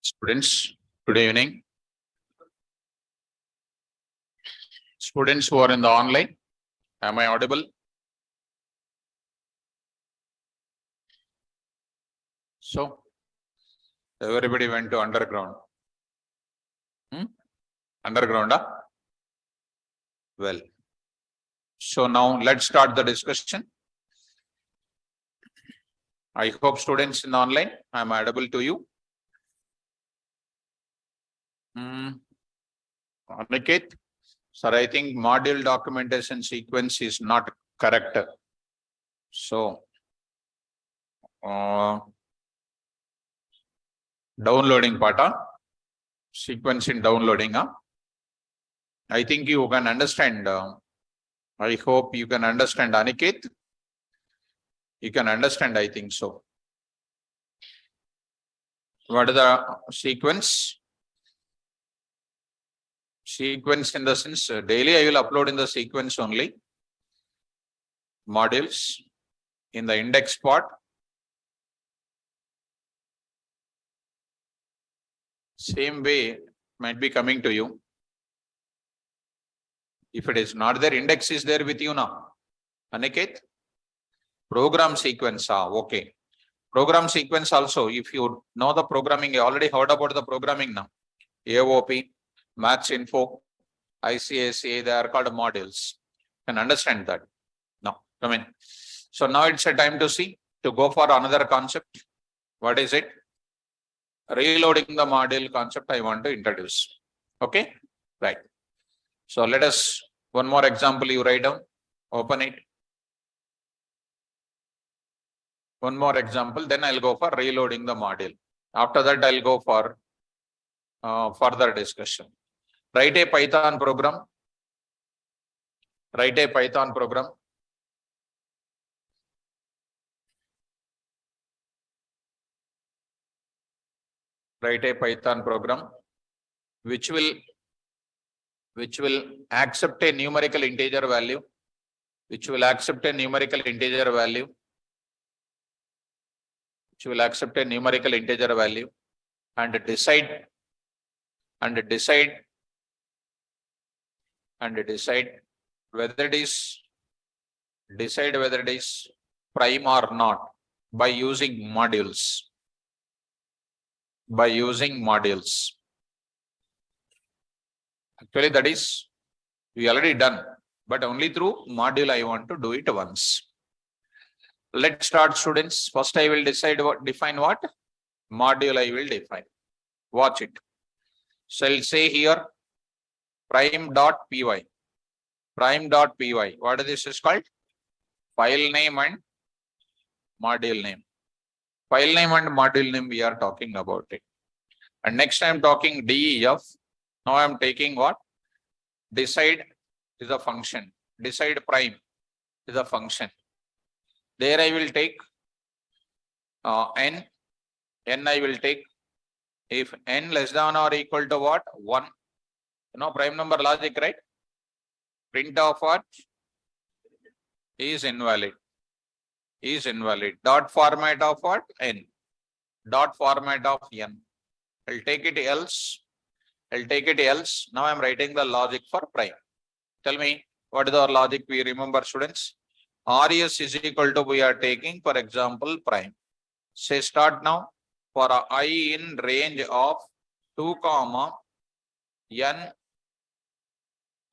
Students, good evening. Students who are in the online, am I audible? So, everybody went to underground. Underground, Well, so now let's start the discussion. I hope students in the online, I am audible to you. Aniket, sir, I think module documentation sequence is not correct. So, downloading part, sequence in downloading. I think you can understand. I hope you can understand, Aniket. You can understand, I think so. What is the sequence? Sequence in the sense, daily I will upload in the sequence only. Modules in the index part. Same way might be coming to you. If it is not there, index is there with you now. Aniket? Program sequence, okay. Program sequence also, if you know the programming, you already heard about the programming now. AOP, Maths Info, ICSA, they are called modules. You can understand that. Now, come in. So now it's a time to see, to go for another concept. What is it? Reloading the module concept I want to introduce. Okay, right. So let us, one more example you write down, open it. One more example, then I'll go for reloading the module. After that, I'll go for further discussion. Write a Python program. Write a Python program. Write a Python program which will accept a numerical integer value, which will accept a numerical integer value, which will accept a numerical integer value and decide whether it is prime or not by using modules. Actually, that is we already done, but only through module I want to do it once. Let's start, students. First, I will define what module I will define. Watch it. So I'll say here prime.py. Prime.py. What is this called? File name and module name. File name and module name we are talking about it. And next I am talking DEF. Now I am taking what? Decide is a function. Decide prime is a function. There I will take n. N I will take if n less than or equal to what? 1. You know prime number logic, right? Print of what? Is invalid. Dot format of what? N. Dot format of n. I'll take it else. Now I'm writing the logic for prime. Tell me, what is our logic? We remember, students. RES is equal to, we are taking, for example, prime. Say start now. For I in range of 2, n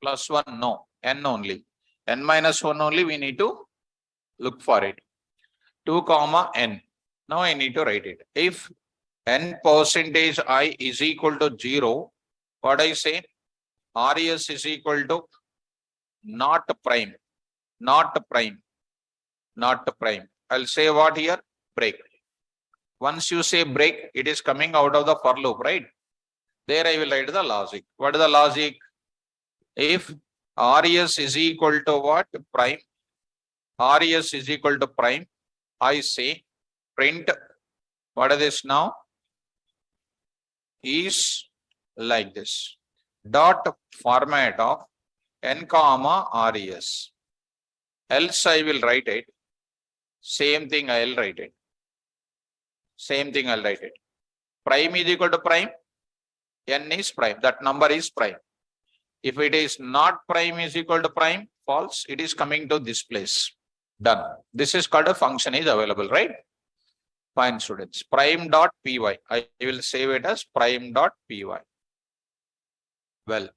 plus 1, no, n only. N minus 1 only, we need to look for it. 2, n. Now I need to write it. If n percentage I is equal to 0, what I say? RES is equal to not prime. I'll say what here? Break. Once you say break, it is coming out of the for loop, right? There I will write the logic. What is the logic? If RES is equal to what? Prime. RES is equal to prime. I say print. What is this now? Is like this. Dot format of n, RES. Else I will write it. Same thing I'll write it. Prime is equal to prime. N is prime. That number is prime. If it is not prime is equal to prime, false, it is coming to this place. Done. This is called a function is available, right? Fine, students. Prime dot py. I will save it as prime dot py. Well,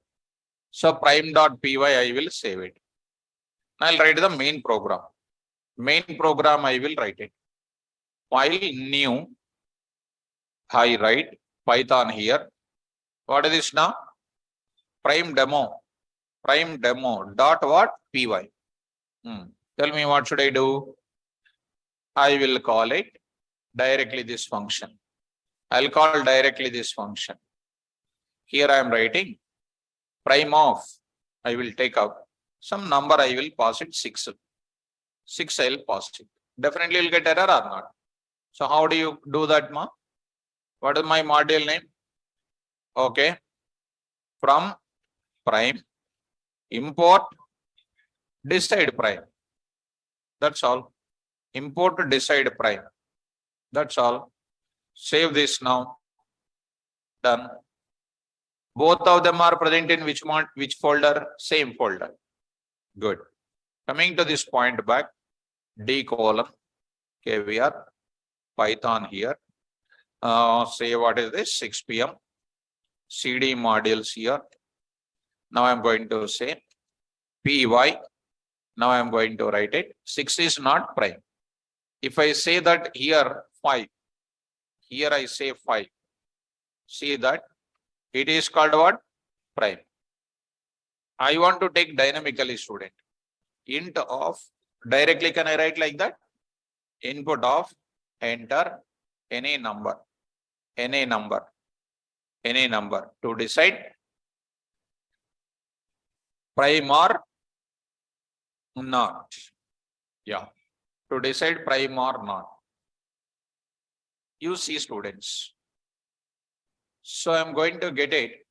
so prime dot py, I will save it. I'll write the main program. Main program, I will write it. File new. I write Python here. What is this now? Prime demo. Prime demo dot what? Py. Tell me what should I do? I will call it directly this function. I'll call directly this function. Here I am writing prime of, I will take out some number, I will pass it 6. 6 I will pass it. Definitely you'll get error or not. So how do you do that, ma? What is my module name? Okay. From prime, import, decide prime. That's all. Import decide prime. That's all. Save this now. Done. Both of them are present in which folder? Same folder. Good. Coming to this point back, D column, KVR, Python here. Say what is this? 6 p.m. CD modules here. Now I'm going to say py. Now I'm going to write it. 6 is not prime. If I say that here 5, here I say 5. See that it is called what? Prime. I want to take dynamically, student. Int of, directly can I write like that? Input of, enter any number to decide prime or not. Yeah, to decide prime or not. You see, students. So I'm going to get it.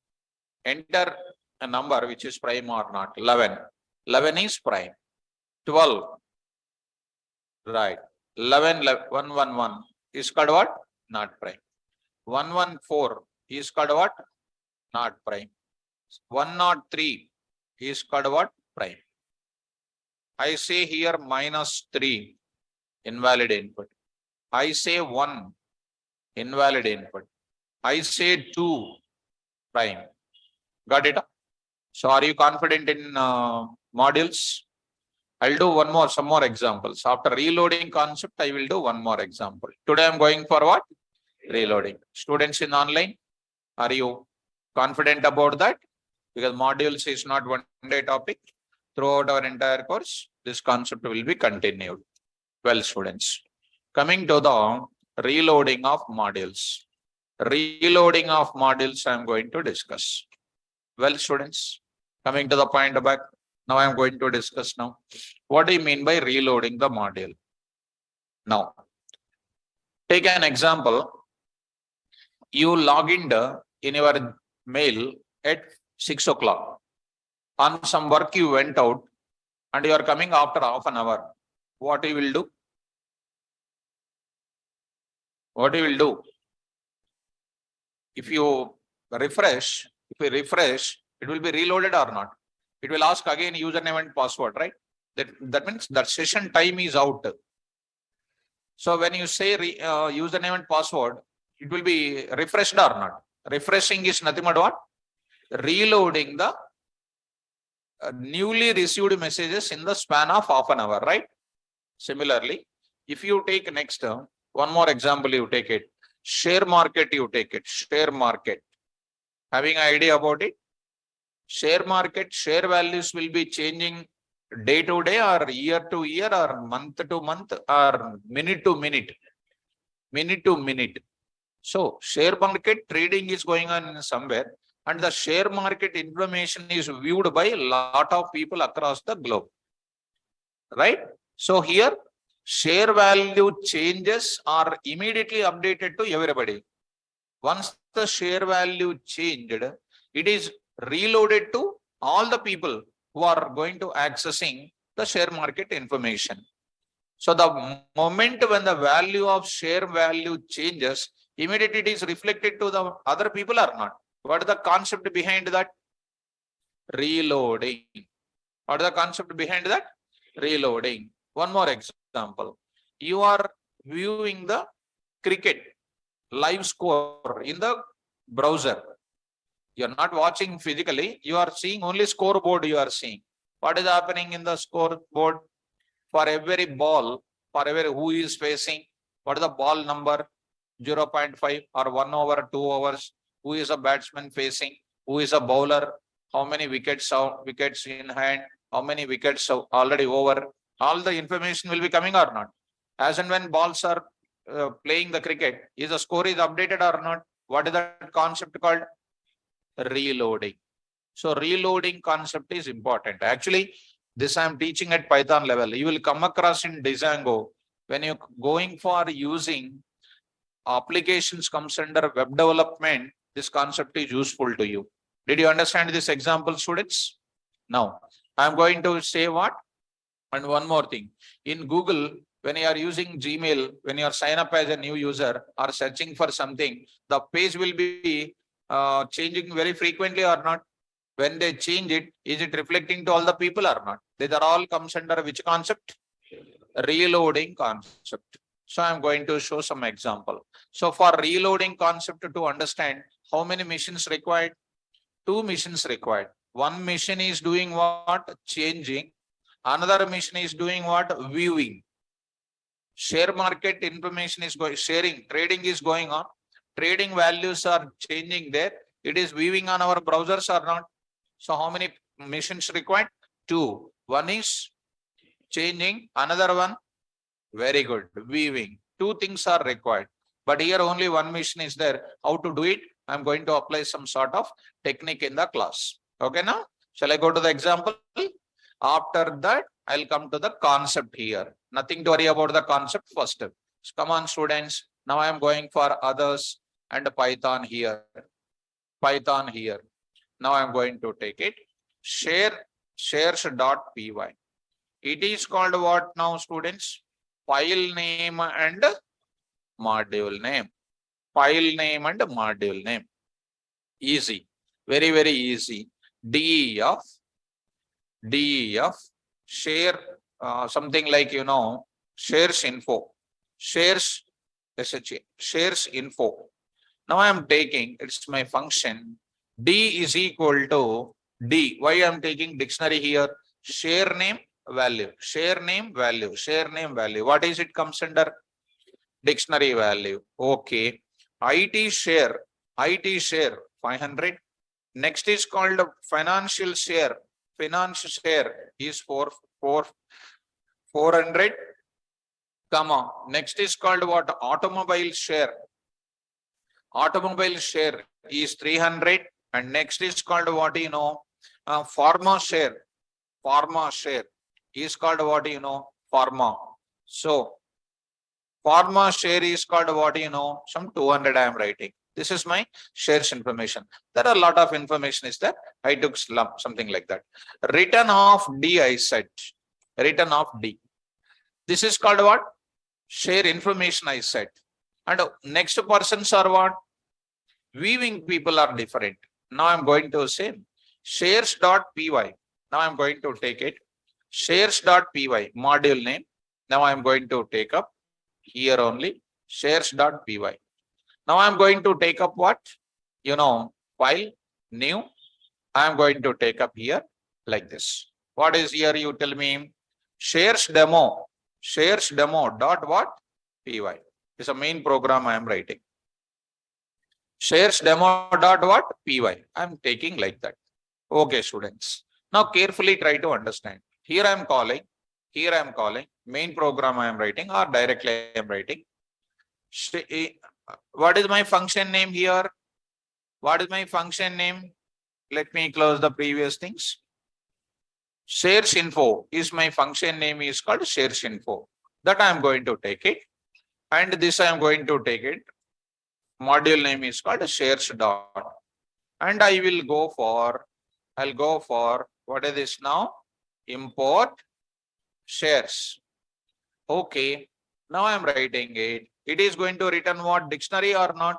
Enter a number which is prime or not. 11. 11 is prime. 12. Right. 111 is called what? Not prime. 114 is called what? Not prime. 103 is called what? Prime. I say here -3, invalid input. I say 1, invalid input. I say 2, prime. Got it? So are you confident in modules? I'll do some more examples. After reloading concept, I will do one more example. Today I'm going for what? Reloading. Students in online, are you confident about that? Because modules is not one day topic. Throughout our entire course, this concept will be continued. Well, students, coming to the reloading of modules. Reloading of modules I am going to discuss. Well, students, coming to the point back, now I am going to discuss now. What do you mean by reloading the module? Now, take an example. You log in your mail at 6 o'clock. On some work you went out and you are coming after half an hour. What you will do? What you will do? If you refresh, it will be reloaded or not. It will ask again username and password, right? That means that session time is out. So when you say username and password, it will be refreshed or not. Refreshing is nothing but what? Reloading the newly received messages in the span of half an hour, right? Similarly, if you take next one more example, you take it. Share market, you take it. Share market. Having an idea about it? Share market, share values will be changing day to day or year to year or month to month or minute to minute. Minute to minute. So share market trading is going on somewhere and the share market information is viewed by a lot of people across the globe. Right? So here share value changes are immediately updated to everybody. Once the share value changed, it is reloaded to all the people who are going to accessing the share market information. So the moment when the value of share value changes, Immediately it is reflected to the other people or not? What is the concept behind that? Reloading. What is the concept behind that? Reloading. One more example. You are viewing the cricket live score in the browser. You are not watching physically. You are seeing only scoreboard you are seeing. What is happening in the scoreboard? For every ball, for every who is facing, what is the ball number? 0.5 or 1 over 2 overs. Who is a batsman facing? Who is a bowler? How many wickets in hand? How many wickets already over? All the information will be coming or not. As and when balls are playing the cricket, is the score is updated or not? What is that concept called? Reloading. So reloading concept is important. Actually, this I am teaching at Python level. You will come across in Django when you're going for using applications comes under web development. This concept is useful to you. Did you understand this example, students? Now, I'm going to say what? And one more thing. In Google, when you are using Gmail, when you are sign up as a new user or searching for something, the page will be changing very frequently or not? When they change it, is it reflecting to all the people or not? These are all comes under which concept? Reloading concept. So I'm going to show some example. So for reloading concept to understand how many machines required? 2 machines required. One machine is doing what? Changing. Another machine is doing what? Viewing. Share market information is going, sharing, trading is going on. Trading values are changing there. It is viewing on our browsers or not? So how many machines required? 2. One is changing, another one, very good, viewing. 2 things are required. But here only one machine is there. How to do it? I'm going to apply some sort of technique in the class. Okay, now shall I go to the example? After that, I'll come to the concept here. Nothing to worry about the concept first. So come on, students. Now I am going for others and Python here. Python here. Now I'm going to take it. Shares.py. It is called what now, students? File name and module name. File name and module name. Easy. Very, very easy. DEF. Share something like, shares info. Shares info. Now I am taking, it's my function. D is equal to D. Why I am taking dictionary here? Share name, value. Share name, value. Share name, value. What is it comes under? Dictionary value. Okay. IT share 500. Next is called financial share. Financial share is 400. Come on. Next is called what? Automobile share. Automobile share is 300. And next is called what? Pharma share. Pharma share is called what? Pharma. So pharma share is called what? Some 200 I am writing. This is my shares information. There are a lot of information is there. I took something like that. Return of D I said. Return of D. This is called what? Share information I said. And next persons are what? Viewing people are different. Now I'm going to say shares.py. Now I'm going to take it. Shares.py module name. Now I'm going to take up here only shares.py. Now I'm going to take up what? File new. I'm going to take up here like this. What is here? You tell me. Shares demo dot what? Py. It's a main program I am writing. Shares demo dot what? Py. I'm taking like that. Okay, students. Now carefully try to understand. Here I am calling. Main program I am writing or directly I am writing. What is my function name here? What is my function name? Let me close the previous things. Shares info is my function name is called shares info. That I am going to take it. And this I am going to take it. Module name is called shares dot. And I will go for, what is this now? Import shares. Okay. Now I am writing it. it is going to return what? Dictionary or not?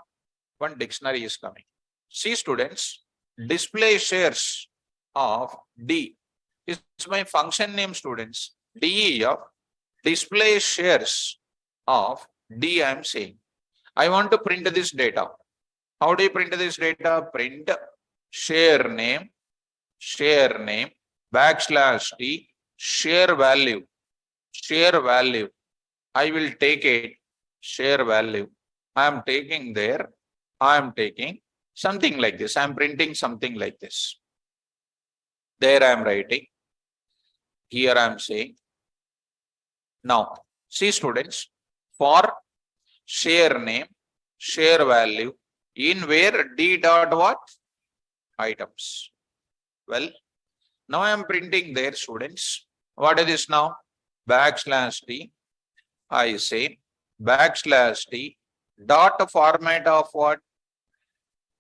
One dictionary is coming. See students, display shares of D is my function name students. DEF display shares of D I am saying. I want to print this data. How do you print this data? Print share name backslash D share value. I will take it share value. I am taking there. I am taking something like this. I am printing something like this. There I am writing. Here I am saying. Now, see students, for share name, share value, in where D dot what? Items. Well, now I am printing there students. What is this now? Backslash D. I say backslash D dot format of what?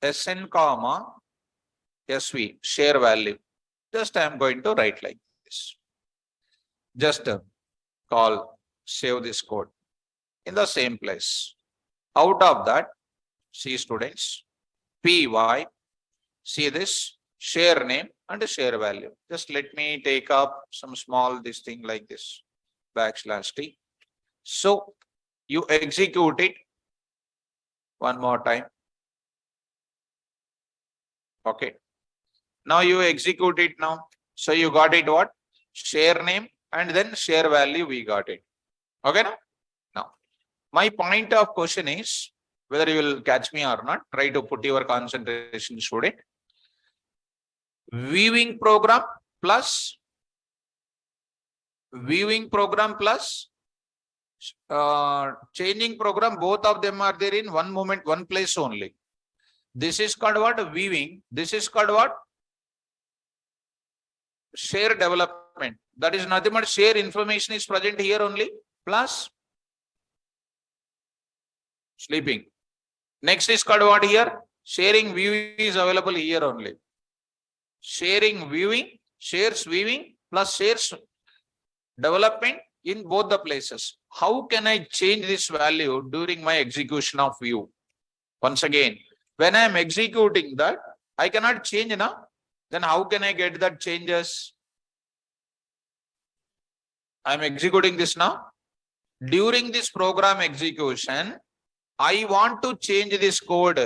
SN comma SV share value. Just I am going to write like this. Just call save this code in the same place. Out of that, see students, PY, see this share name and share value. Just let me take up some small this thing like this, backslash T. So you execute it one more time. Okay. Now you execute it now. So you got it what? Share name and then share value we got it. Okay now my point of question is whether you will catch me or not. Try to put your concentration student. Viewing program plus changing program, both of them are there in one moment, one place only. This is called what? Viewing. This is called what? Share development. That is nothing but share information is present here only, plus sleeping. Next is called what here? Sharing view is available here only. Sharing viewing, shares viewing plus shares development in both the places. How can I change this value during my execution of view? Once again, when I am executing that, I cannot change now. Then how can I get that changes? I am executing this now. During this program execution, I want to change this code.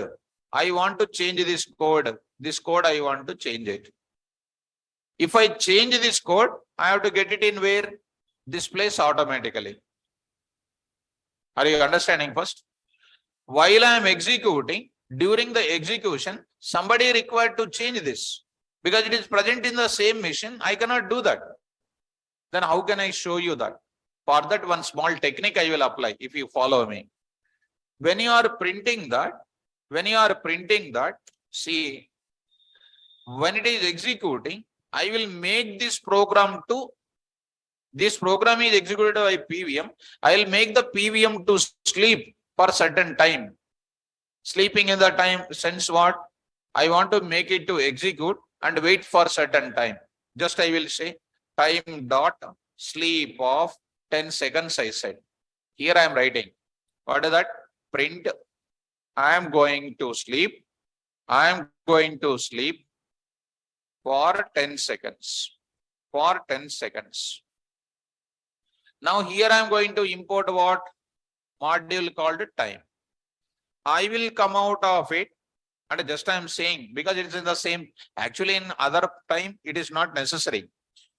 I want to change this code. This code I want to change it. If I change this code, I have to get it in where? This place automatically. Are you understanding first? While I am executing, during the execution, somebody required to change this. Because it is present in the same machine, I cannot do that. Then how can I show you that? For that, one small technique I will apply if you follow me. When you are printing that, see, when it is executing, I will make this program to, this program is executed by PVM. I will make the PVM to sleep for certain time. Sleeping in the time sense what? I want to make it to execute and wait for certain time. Just I will say time dot sleep of 10 seconds I said. Here I am writing. What is that? Print. I am going to sleep. I am going to sleep for 10 seconds. For 10 seconds. Now here I am going to import what? Module called time. I will come out of it and just I am saying because it is in the same, actually in other time it is not necessary.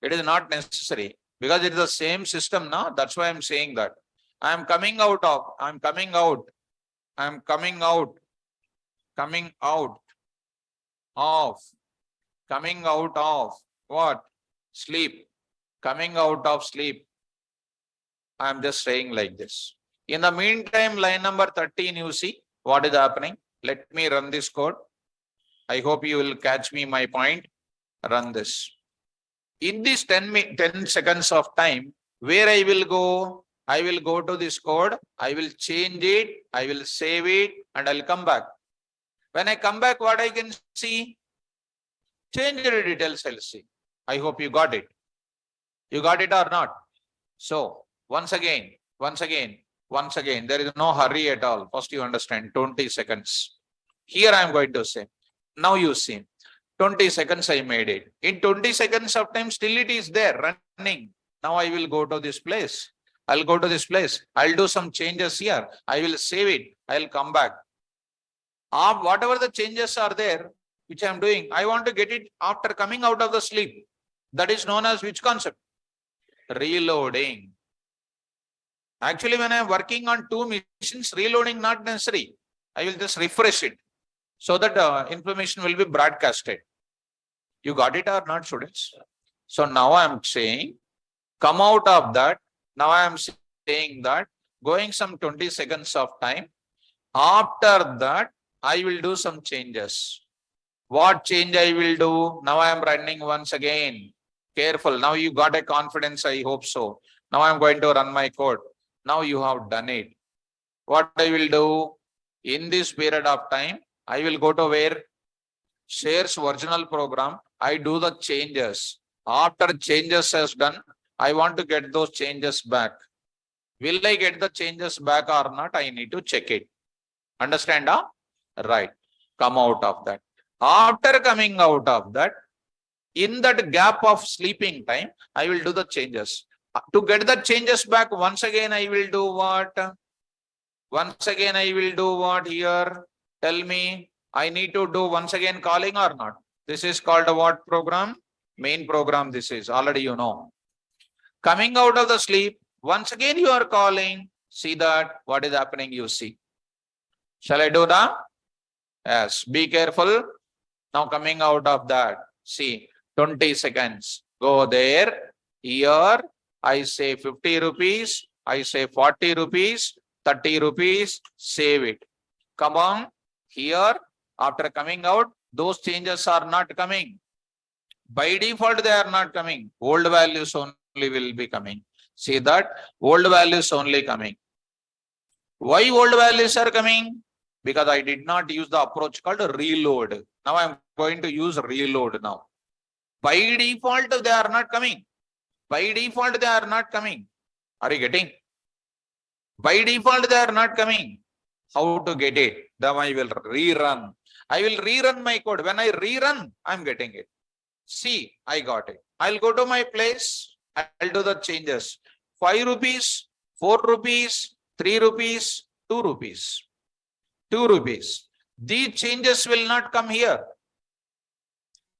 It is not necessary because it is the same system now. That's why I am saying that. I am coming out of what? Sleep. Coming out of sleep. I am just saying like this. In the meantime, line number 13, you see what is happening. Let me run this code. I hope you will catch me my point. Run this. In this 10 seconds of time, where I will go? I will go to this code. I will change it. I will save it and I'll come back. When I come back, what I can see? Change the details I'll see. I hope you got it. You got it or not? So, once again, Once again, there is no hurry at all. First you understand 20 seconds. Here I am going to say, now you see, 20 seconds I made it. In 20 seconds of time, still it is there running. Now I will go to this place. I'll go to this place. I'll do some changes here. I will save it. I'll come back. Whatever the changes are there, which I am doing, I want to get it after coming out of the sleep. That is known as which concept? Reloading. Actually, when I am working on two machines, reloading not necessary. I will just refresh it so that information will be broadcasted. You got it or not, students? So now I am saying, come out of that. Now I am saying that going some 20 seconds of time. After that, I will do some changes. What change I will do? Now I am running once again. Careful. Now you got a confidence. I hope so. Now I am going to run my code. Now you have done it. What I will do in this period of time, I will go to where? Shares original program. I do the changes. After changes is done, I want to get those changes back. Will I get the changes back or not? I need to check it. Understand? Huh? Right. Come out of that. After coming out of that, in that gap of sleeping time, I will do the changes. To get the changes back, once again, I will do what? Once again, I will do what here? Tell me, I need to do once again calling or not? This is called a what program? Main program this is, already you know. Coming out of the sleep, once again you are calling. See that, what is happening, you see. Shall I do that? Yes, be careful. Now coming out of that, see, 20 seconds. Go there, here, I say 50 rupees, I say 40 rupees, 30 rupees, save it. Come on, here, after coming out, those changes are not coming. By default, they are not coming. Old values only will be coming. See that? Old values only coming. Why old values are coming? Because I did not use the approach called reload. Now I am going to use reload now. By default, they are not coming. By default, they are not coming. Are you getting? By default, they are not coming. How to get it? Then I will rerun. I will rerun my code. When I rerun, I'm getting it. See, I got it. I'll go to my place. I'll do the changes. 5 rupees, 4 rupees, 3 rupees, 2 rupees. 2 rupees. These changes will not come here.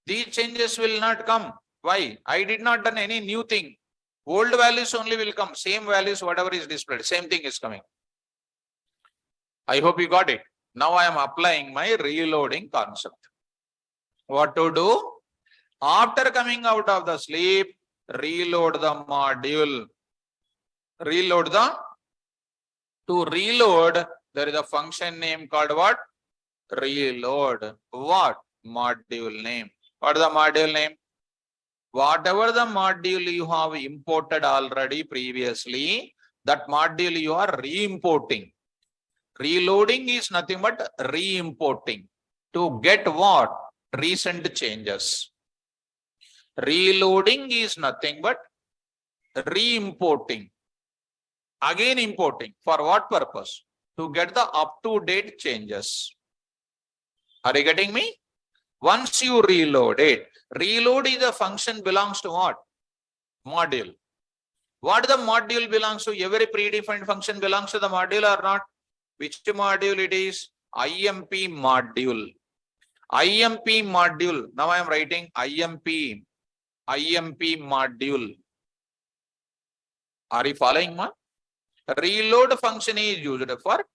These changes will not come. Why? I did not done any new thing. Old values only will come. Same values, whatever is displayed. Same thing is coming. I hope you got it. Now I am applying my reloading concept. What to do? After coming out of the sleep, reload the module. Reload the. To reload, there is a function name called what? Reload. What? Module name. What is the module name? Whatever the module you have imported already previously, that module you are re-importing. Reloading is nothing but re-importing. To get what? Recent changes. Reloading is nothing but re-importing. Again importing. For what purpose? To get the up-to-date changes. Are you getting me? Once you reload it, reload is a function belongs to what? Module. What the module belongs to? Every predefined function belongs to the module or not? Which module it is? IMP module. IMP module. Now I am writing IMP module. Are you following me? Reload function is used for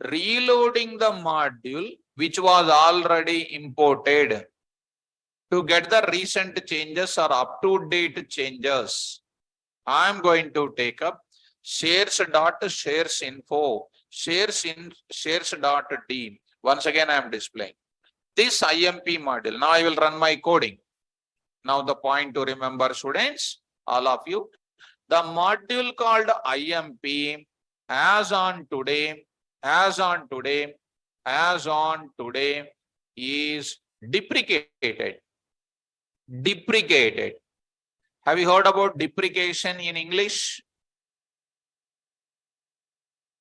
reloading the module which was already imported to get the recent changes or up-to-date changes. I am going to take up shares.sharesinfo, shares.d. Once again, I am displaying this IMP module. Now I will run my coding. Now the point to remember, students, all of you, the module called IMP as on today is deprecated. Deprecated. Have you heard about deprecation in English?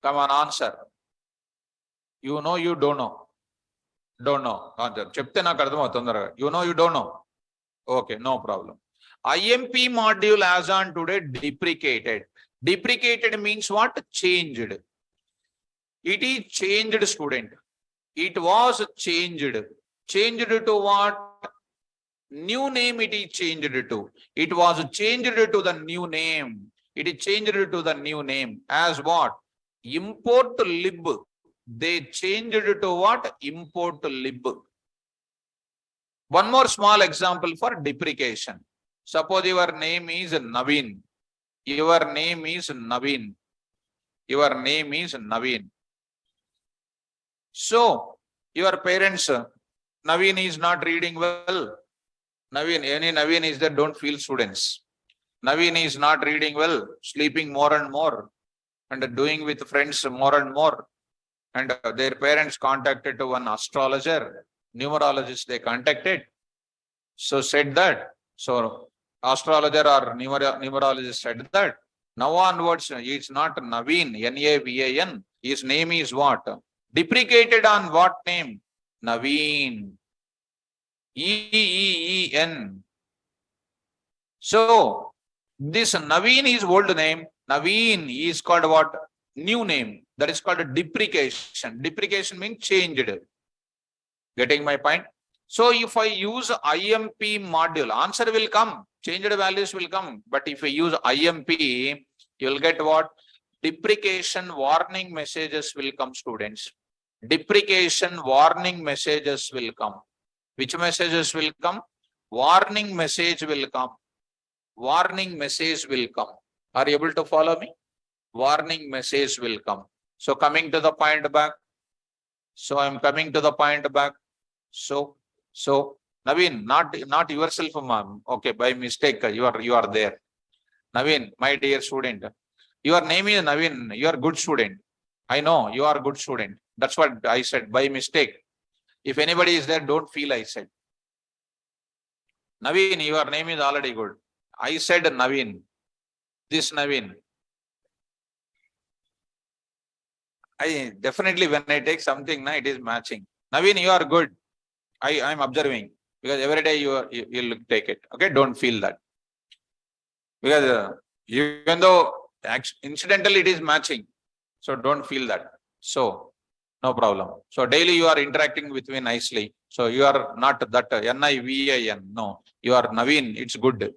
Come on, answer. You know, you don't know. Don't know. Answer. చెప్తే నాకు అర్థమవుతుంది తొందరగా. You know, you don't know. Okay, no problem. IMP module as on today deprecated. Deprecated means what? Changed. It is changed, student. It was changed. Changed to what? New name it is changed to. It was changed to the new name. It is changed to the new name. As what? Import lib. They changed to what? Import lib. One more small example for deprecation. Suppose your name is Naveen. Your name is Naveen. Your name is Naveen. So, your parents, Naveen is not reading well. Naveen, any Naveen is there, don't feel students. Naveen is not reading well, sleeping more and more, and doing with friends more and more. And their parents contacted to one astrologer, numerologist they contacted. So said that. So astrologer or numerologist said that. Now onwards, it's not Naveen, N-A-V-A-N. His name is what? Deprecated on what name? Naveen. E-E-E-N. So, this Naveen is old name. Naveen is called what? New name. That is called a deprecation. Deprecation means changed. Getting my point? So, if I use IMP module, answer will come. Changed values will come. But if I use IMP, you will get what? Deprecation warning messages will come, students. Deprecation warning messages will come. Which messages will come? Warning message will come. Warning message will come. Are you able to follow me? Warning message will come. So coming to the point back. So I am coming to the point back. So Naveen, not yourself, ma'am. Okay, by mistake, you are there. Naveen, my dear student, your name is Naveen. You are good student. I know you are good student. That's what I said by mistake. If anybody is there, don't feel I said. Naveen, your name is already good. I said Naveen. This Naveen. I definitely, when I take something, it is matching. Naveen, you are good. I am observing because every day you'll take it. Okay, don't feel that. Because even though incidentally it is matching, so don't feel that. So no problem. So daily you are interacting with me nicely. So you are not that N-I-V-A-N. No, you are Naveen. It's good.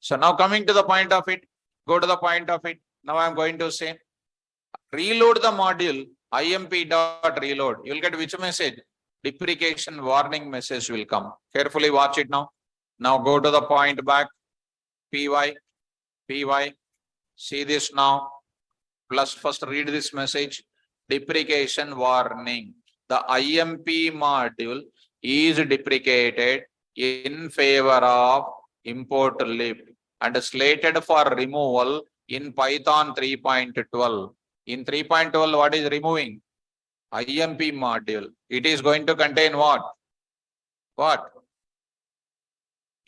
So now coming to the point of it, go to the point of it. Now I am going to say, reload the module, imp.reload. You'll get which message? Deprecation warning message will come. Carefully watch it now. Now go to the point back. PY. See this now. Plus first read this message. Deprecation warning. The IMP module is deprecated in favor of import lib and slated for removal in Python 3.12. In 3.12, what is removing? IMP module. It is going to contain what? What?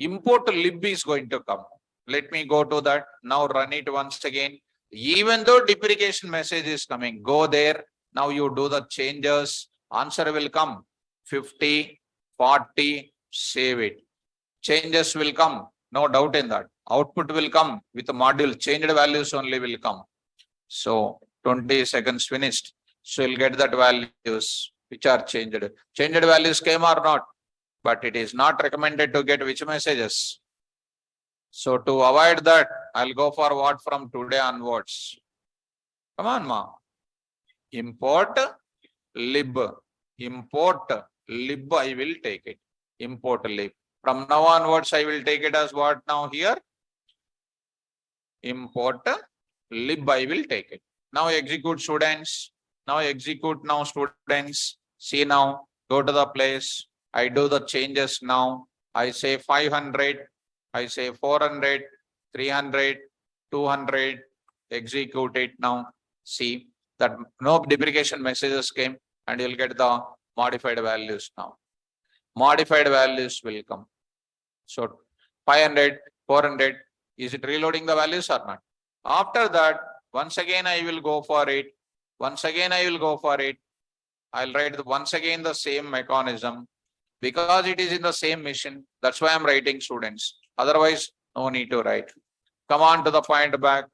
Import lib is going to come. Let me go to that. Now run it once again. Even though deprecation message is coming, go there. Now you do the changes. Answer will come. 50, 40, save it. Changes will come. No doubt in that. Output will come with the module. Changed values only will come. So 20 seconds finished. So you'll get that values which are changed. Changed values came or not. But it is not recommended to get which messages. So to avoid that, I'll go for what from today onwards. Come on, ma. Import lib. Import lib, I will take it. Import lib. From now onwards, I will take it as what now here? Import lib, I will take it. Now execute students. Now execute now students. See now, go to the place. I do the changes now. I say 500. I say 400, 300, 200. Execute it now. See that no deprecation messages came and you'll get the modified values now. Modified values will come. So 500, 400, is it reloading the values or not? After that, once again, I will go for it. Once again, I will go for it. I'll write once again the same mechanism because it is in the same mission. That's why I'm writing, students. Otherwise, no need to write. Come on to the point back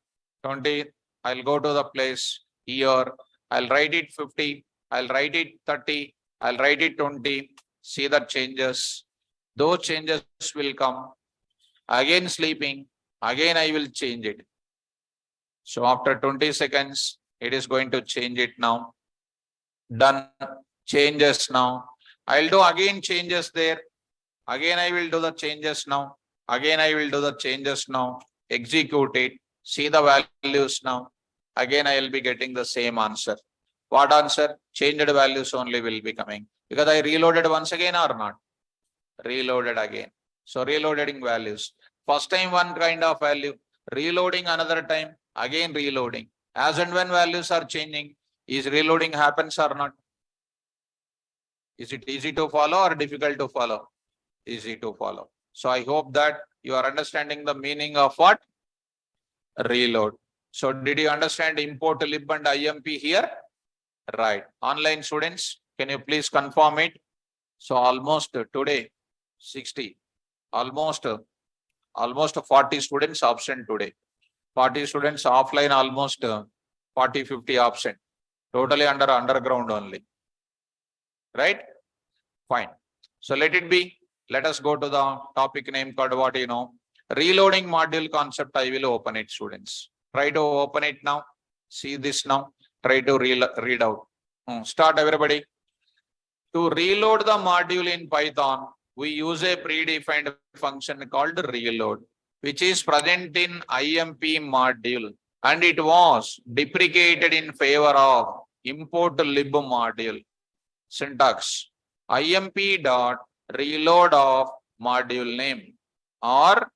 20. I'll go to the place here. I'll write it 50. I'll write it 30. I'll write it 20. See the changes. Those changes will come. Again sleeping. Again I will change it. So after 20 seconds, it is going to change it now. Done. Changes now. I'll do again changes there. Again I will do the changes now. Again I will do the changes now. Execute it. See the values now. Again I will be getting the same answer. What answer? Changed values only will be coming. Because I reloaded once again or not? Reloaded again. So reloading values. First time one kind of value. Reloading another time. Again reloading. As and when values are changing, is reloading happens or not? Is it easy to follow or difficult to follow? Easy to follow. So I hope that you are understanding the meaning of what? Reload. So did you understand import lib and IMP here? Right. Online students, can you please confirm it? So almost today, 60, almost 40 students absent today. 40 students offline, almost 40, 50 absent. Totally underground only. Right? Fine. So let it be. Let us go to the topic name called what you know. Reloading module concept. I will open it, students. Try to open it now. See this now. Try to read out. Start everybody. To reload the module in Python, we use a predefined function called reload, which is present in IMP module, and it was deprecated in favor of import lib module. Syntax: IMP dot reload of module name, or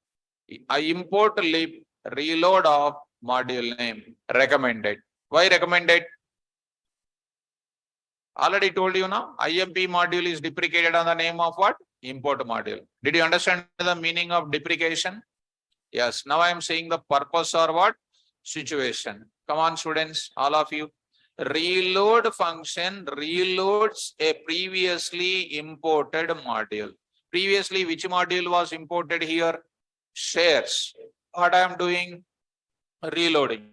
I import lib reload of module name. Recommended. Why recommended? Already told you now, IMP module is deprecated on the name of what? Import module. Did you understand the meaning of deprecation? Yes. Now I am saying the purpose or what? Situation. Come on, students, all of you. Reload function reloads a previously imported module. Previously, which module was imported here? Shares. What I am doing? Reloading.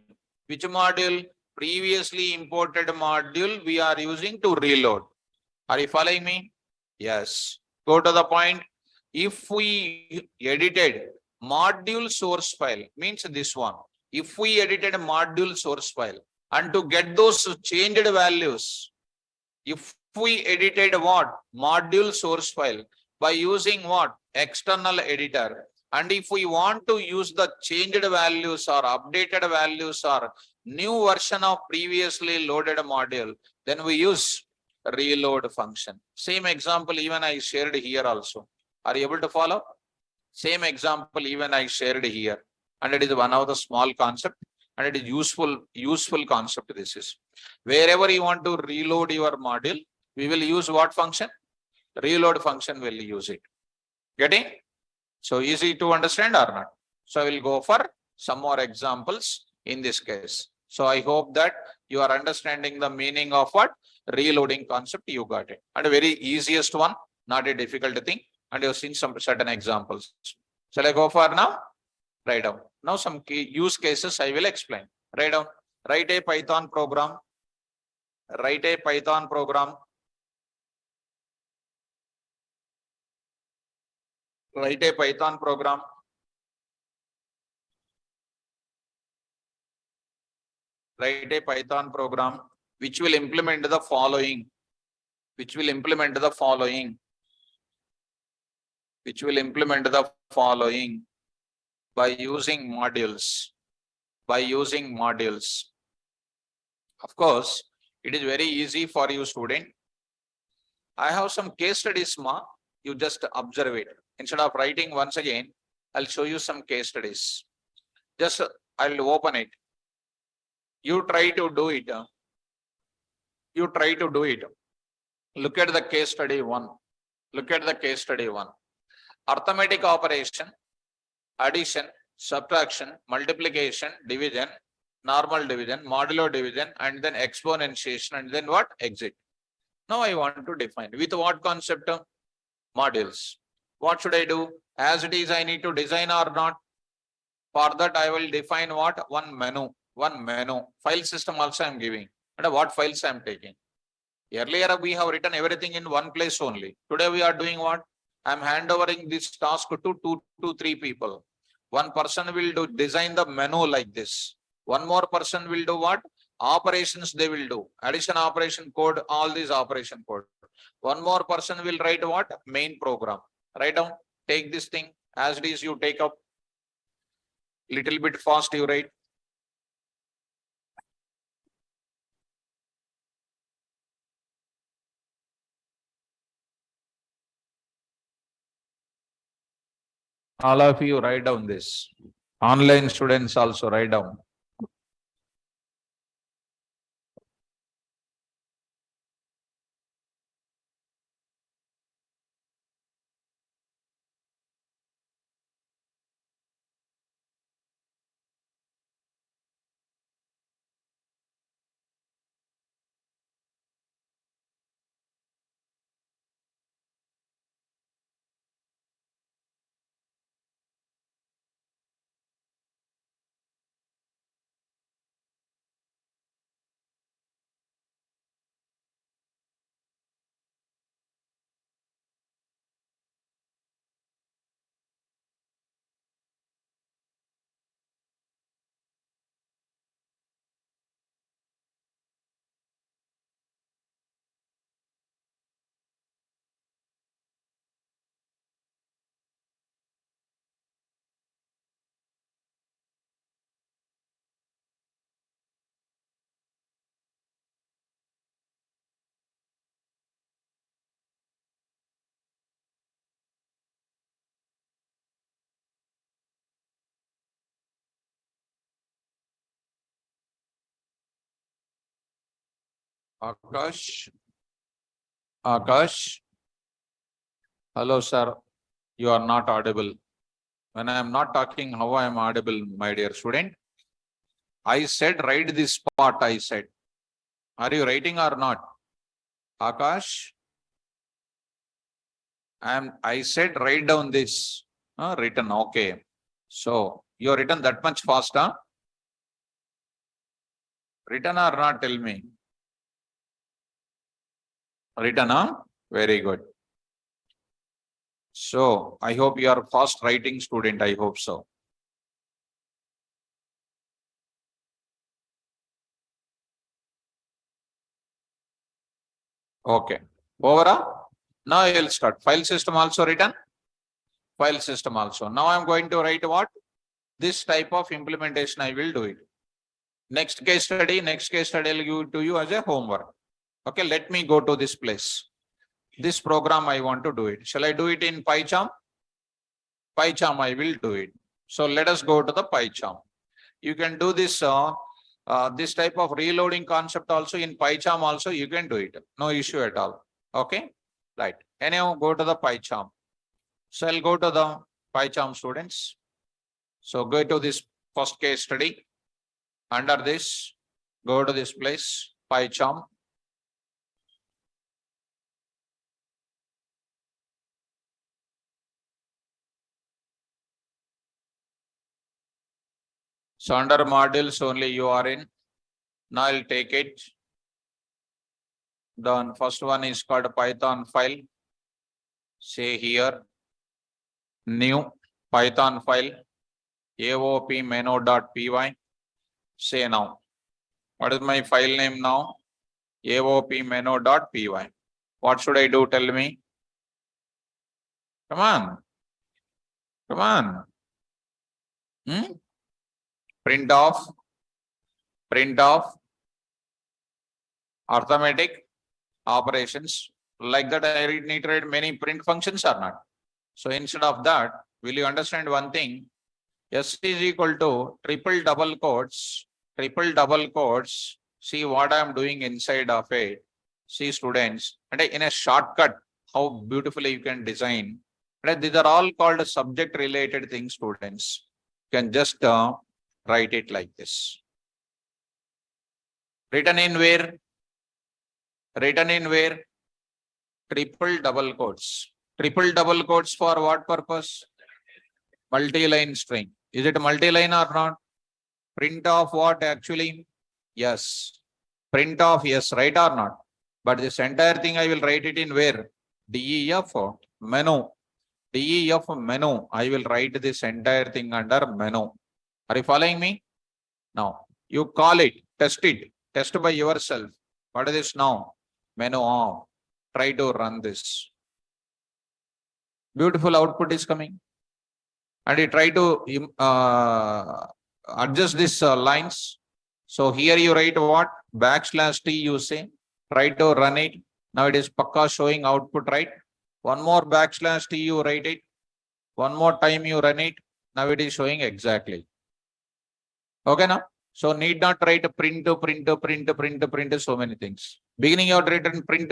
Which module? Previously imported module we are using to reload. Are you following me? Yes. Go to the point. If we edited module source file, means this one. If we edited a module source file, and to get those changed values, if we edited what? Module source file by using what? External editor. And if we want to use the changed values or updated values or new version of previously loaded module, then we use reload function. Same example even I shared here also. Are you able to follow? Same example even I shared here. And it is one of the small concept, and it is useful concept. This is wherever you want to reload your module, we will use what function? Reload function will use it. Getting? So easy to understand or not? So I will go for some more examples in this case. So I hope that you are understanding the meaning of what? Reloading concept. You got it. And a very easiest one, not a difficult thing. And you've seen some certain examples. Shall I go for now? Write down. Now some key use cases I will explain. Write down. Write a Python program. Write a Python program. Write a Python program. Write a Python program which will implement the following. Which will implement the following. Which will implement the following by using modules. By using modules. Of course, it is very easy for you, student. I have some case studies, ma. You just observe it. Instead of writing once again, I'll show you some case studies. Just I'll open it. You try to do it. You try to do it. Look at the case study 1. Look at the case study 1. Arithmetic operation, addition, subtraction, multiplication, division normal division, modulo division, and then exponentiation, and then what? Exit. Now I want to define with what concept? Modules. What should I do? As it is, I need to design or not? For that, I will define what? One menu. File system also I am giving. And what files I am taking. Earlier, we have written everything in one place only. Today, we are doing what? I am handovering this task to 2 to 3 people. One person will do design the menu like this. One more person will do what? Operations they will do. Addition operation code, all these operation code. One more person will write what? Main program. Write down. Take this thing. As it is, you take up. Little bit fast, you write. All of you write down this. Online students also write down. Akash. Hello, sir. You are not audible. When I am not talking, how I am audible, my dear student? I said, write this part, I said. Are you writing or not? Akash? I said, write down this. Written, okay. So, you have written that much fast, huh? Written or not, tell me. Written, huh? Very good. So, I hope you are fast writing student, I hope so. Okay. Over. Now I will start. File system also written. File system also. Now I am going to write what? This type of implementation I will do it. Next case study I will give to you as a homework. Okay, let me go to this place. This program I want to do it. Shall I do it in PyCharm? PyCharm I will do it. So let us go to the PyCharm. You can do this this type of reloading concept also in PyCharm also you can do it. No issue at all. Okay, right. Anyhow, go to the PyCharm. So I'll go to the PyCharm students. So go to this first case study. Under this, go to this place, PyCharm. So under modules only you are in. Now I'll take it. The first one is called Python file. Say here, new Python file, AOP menu.py. Say now, what is my file name now? AOP menu.py. What should I do? Tell me. Come on. Come on. Print off arithmetic operations. Like that, I need to write many print functions or not. So instead of that, will you understand one thing? S is equal to triple double quotes. See what I am doing inside of it. See students, and in a shortcut, how beautifully you can design. And these are all called subject related things, students. You can just write it like this. Written in where? Written in where? Triple double quotes. Triple double quotes for what purpose? Multi-line string. Is it multi-line or not? Print of what actually? Yes. Print of yes, right or not? But this entire thing I will write it in where? DEF menu. DEF menu. I will write this entire thing under menu. Are you following me? Now, you call it, test it, test by yourself. What is this now? Menu on. Try to run this. Beautiful output is coming. And you try to adjust these lines. So here you write what? \t you say. Try to run it. Now it is pakka showing output, right? One more \t you write it. One more time you run it. Now it is showing exactly. Okay, now? So need not write print, so many things. Beginning you have written print.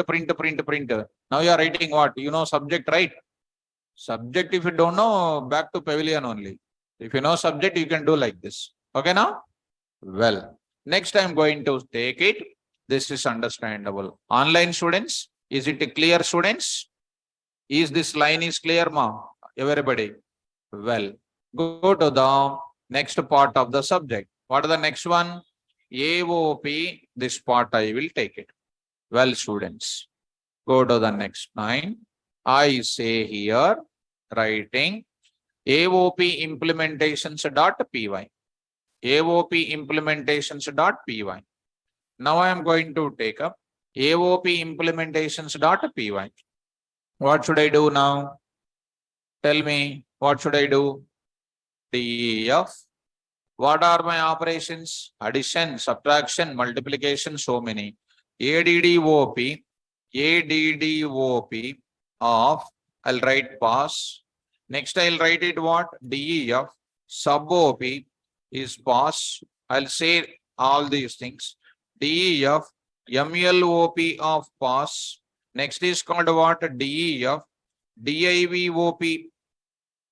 Now you are writing what? You know subject, right? Subject, if you don't know, back to pavilion only. If you know subject, you can do like this. Okay, now? Well, next I'm going to take it. This is understandable. Online students, is it clear, students? Is this line is clear, ma? Everybody? Well, go to the next part of the subject. What is the next one? AOP, this part I will take it. Well, students, go to the next line. I say here, writing AOP implementations.py. AOP implementations.py. Now I am going to take up AOP implementations.py. What should I do now? Tell me, what should I do? DEF. What are my operations? Addition, subtraction, multiplication, so many. ADDOP of, I'll write pass. Next I'll write it what? DEF. Sub OP is pass. I'll say all these things. DEF, MLOP of pass. Next is called what? DEF. DIVOP.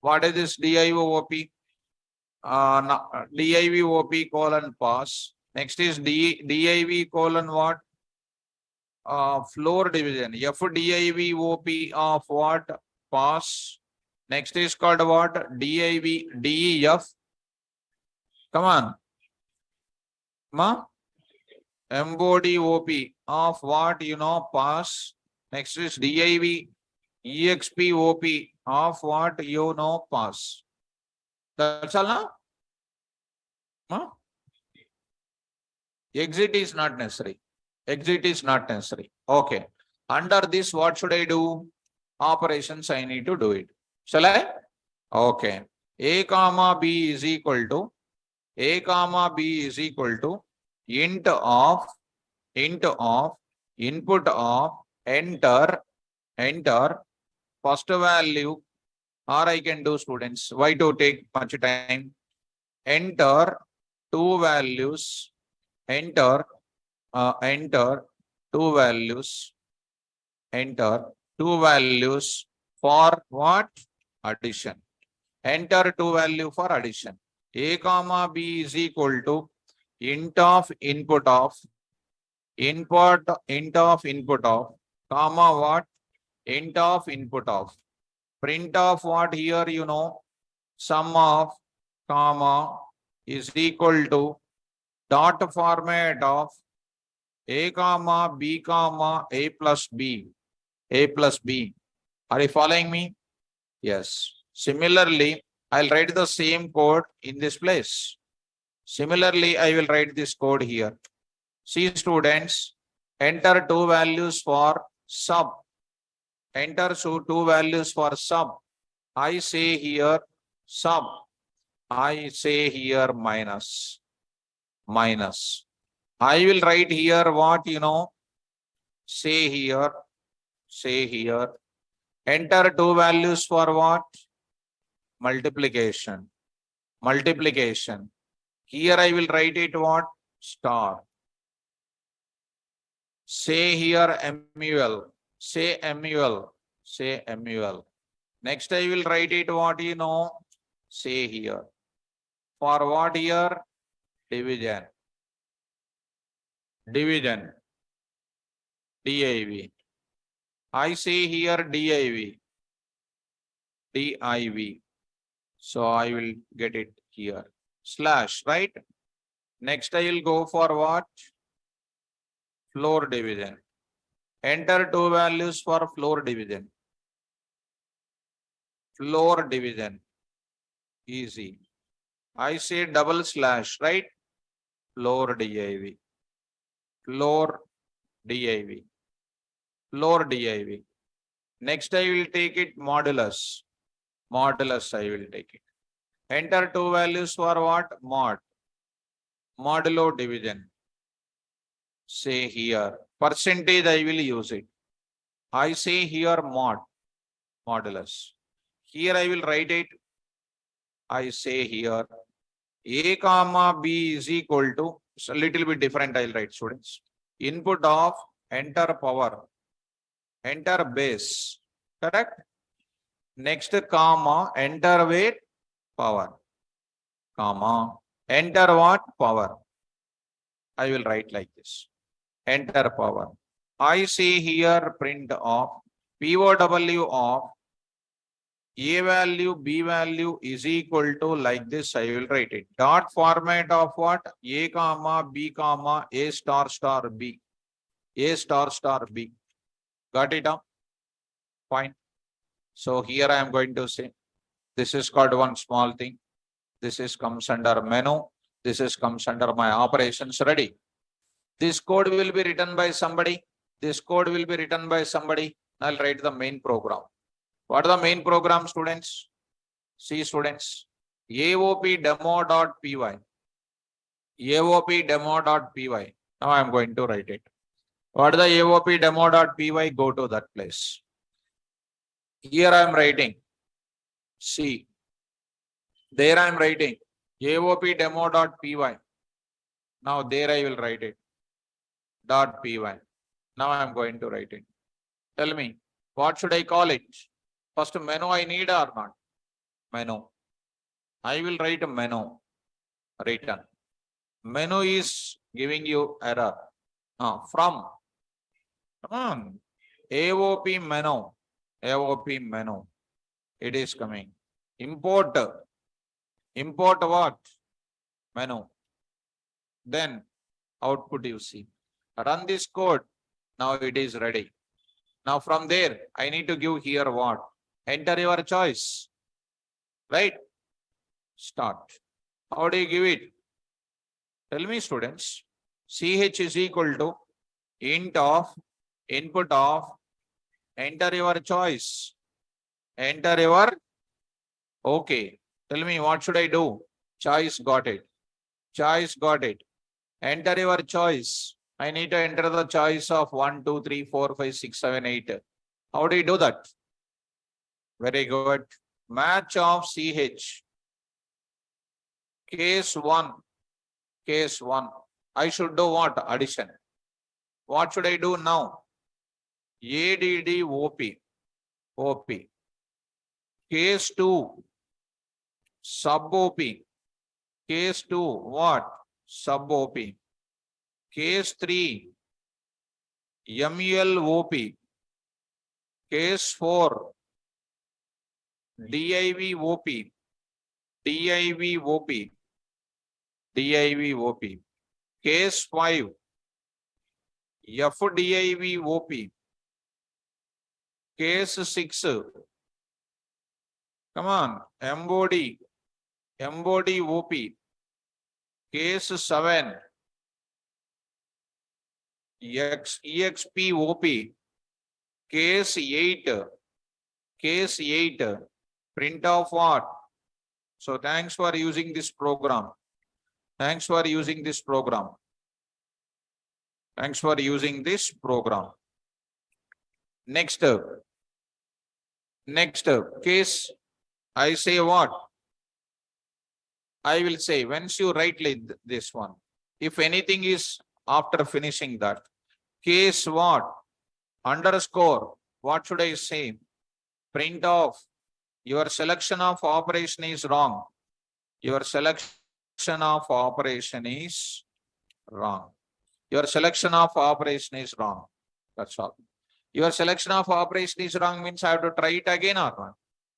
What is this DIVOP? DIVOP colon pass. Next is DIV colon what? Floor division. FDIVOP of what? Pass. Next is called what? DEF. Come on. Ma? MBODOP of what? You know, pass. Next is DIV EXPOP of what? You know, pass. That's all now? Huh? Exit is not necessary. Exit is not necessary. Okay. Under this, what should I do? Operations, I need to do it. Shall I? Okay. A comma B is equal to int of input of enter first value, or I can do, students. Why to take much time? Enter two values. Enter two values. Enter two values for what? Addition. Enter two value for addition. A comma B is equal to int of input of comma what? Int of input of. Print of what here, you know, sum of comma is equal to dot format of A comma B comma A plus B. A plus B. Are you following me? Yes. Similarly, I'll write the same code in this place. Similarly, I will write this code here. See, students, enter two values for sub. Enter two values for sub. I say here sub. I say here minus. Minus. I will write here what, you know, say here. Enter two values for what? Multiplication. Multiplication. Here I will write it what? Star. Say here MUL. Say MUL. Say MUL. Next I will write it what, you know, say here. For what here? Division. division, div. I say here div, div. So I will get it here. Slash, right? Next I will go for what? Floor division. Enter two values for floor division. Floor division. Easy. I say double slash, right? Floor div. Floor div. Floor div. Next I will take it modulus. Modulus I will take it. Enter two values for what? Mod. Modulo division. Say here. Percentage I will use it. I say here mod. Modulus. Here I will write it. I say here A comma B is equal to, it's a little bit different I'll write, students. Input of enter power. Enter base. Correct? Next comma enter weight power. Comma enter what? Power. I will write like this. Enter power. I see here print of POW of A value, B value is equal to like this. I will write it. Dot format of what? A comma B comma A star star B. A star star B. Got it up? Fine. So here I am going to say this is called one small thing. This is comes under menu. This is comes under my operations ready. This code will be written by somebody. This code will be written by somebody. I'll write the main program. What are the main program, students? See, students. AOP demo.py. AOP demo.py. Now I am going to write it. What is the AOP demo.py? Go to that place. Here I am writing. See. There I am writing. AOP demo.py. Now there I will write it. .py. Now I am going to write it. Tell me, what should I call it? First menu I need or not? Menu. I will write menu. Return. Menu is giving you error. From. Come on. AOP menu. AOP menu. It is coming. Import. Import what? Menu. Then output you see. Run this code. Now it is ready. Now from there, I need to give here what? Enter your choice. Right? Start. How do you give it? Tell me, students. CH is equal to int of input of enter your choice. Enter your okay. Tell me what should I do? Choice got it. Choice got it. Enter your choice. I need to enter the choice of 1, 2, 3, 4, 5, 6, 7, 8. How do you do that? Very good. Match of CH. Case 1. Case 1. I should do what? Addition. What should I do now? ADD OP. OP. Case 2. Sub OP. Case 2. What? Sub OP. Case 3. MULOP. Case 4. DIVOP. DIVOP. DIVOP. Case 5. FDIVOP. Case 6. Come on. MBOD. MBOD OP. Case 7. EXP OP. Case 8. Case 8. Print of what? So thanks for using this program. Thanks for using this program. Thanks for using this program. Next case, I say what? I will say once you write like this one, if anything is after finishing that, case what? Underscore, what should I say? Print of, your selection of operation is wrong. Your selection of operation is wrong. Your selection of operation is wrong. That's all. Your selection of operation is wrong means I have to try it again or not.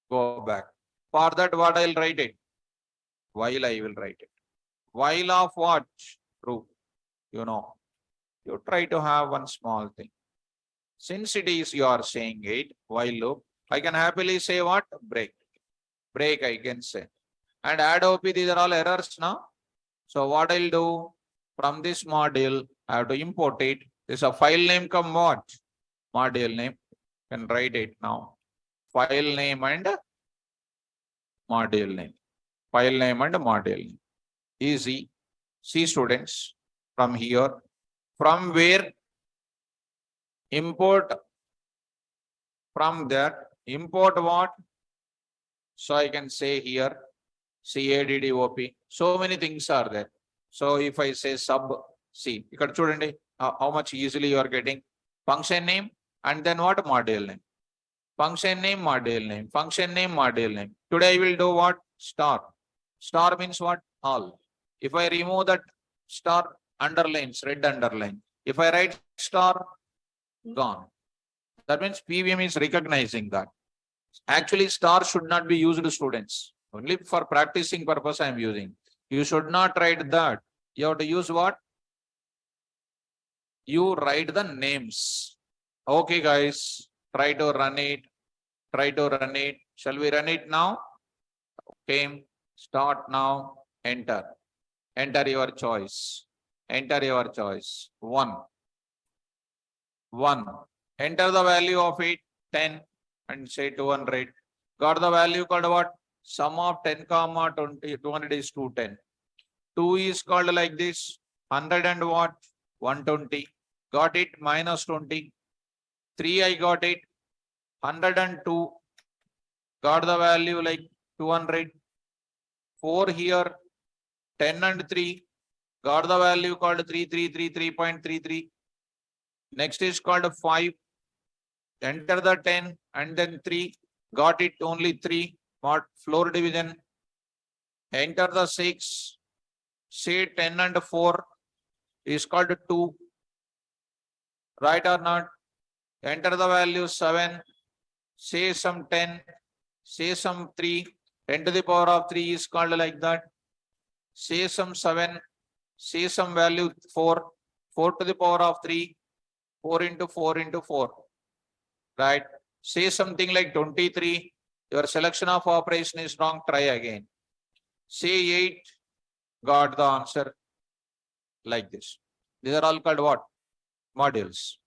Go back. For that, what I'll write it? While I will write it. While of what? True. You know, you try to have one small thing. Since it is you are saying it, while loop, I can happily say what? Break. Break, I can say. And add OP, these are all errors now. So what I'll do from this module, I have to import it. This is a file name come what? Module name. You can write it now. File name and module name. File name and module name. Easy. See students from here. From where? Import. From there. Import what? So I can say here CADDOP. So many things are there. So if I say sub C, ఇక్కడ చూడండి how much easily you are getting function name and then what? Module name. Function name, module name. Function name, module name. Today I will do what? Star. Star means what? All. If I remove that star, underlines, red underline. If I write star, gone. That means PVM is recognizing that. Actually, star should not be used to students. Only for practicing purpose I am using. You should not write that. You have to use what? You write the names. Okay, guys. Try to run it. Try to run it. Shall we run it now? Okay. Start now. Enter. Enter your choice. Enter your choice. 1. 1. Enter the value of it. 10. And say 200. Got the value called what? Sum of 10 comma 20. 200 is 210. 2 is called like this. 100 and what? 120. Got it? Minus 20. 3 I got it. 102. Got the value like 200. 4 here. 10 and 3. Got the value called 3.33. Next is called 5. Enter the 10 and then 3. Got it only 3. Not floor division. Enter the 6. Say 10 and 4 is called 2. Right or not? Enter the value 7. Say some 10. Say some 3. 10 to the power of 3 is called like that. Say some 7. Say some value 4. 4 to the power of 3. 4 into 4 into 4. Right? Say something like 23. Your selection of operation is wrong. Try again. Say 8. Got the answer like this. These are all called what? Modules.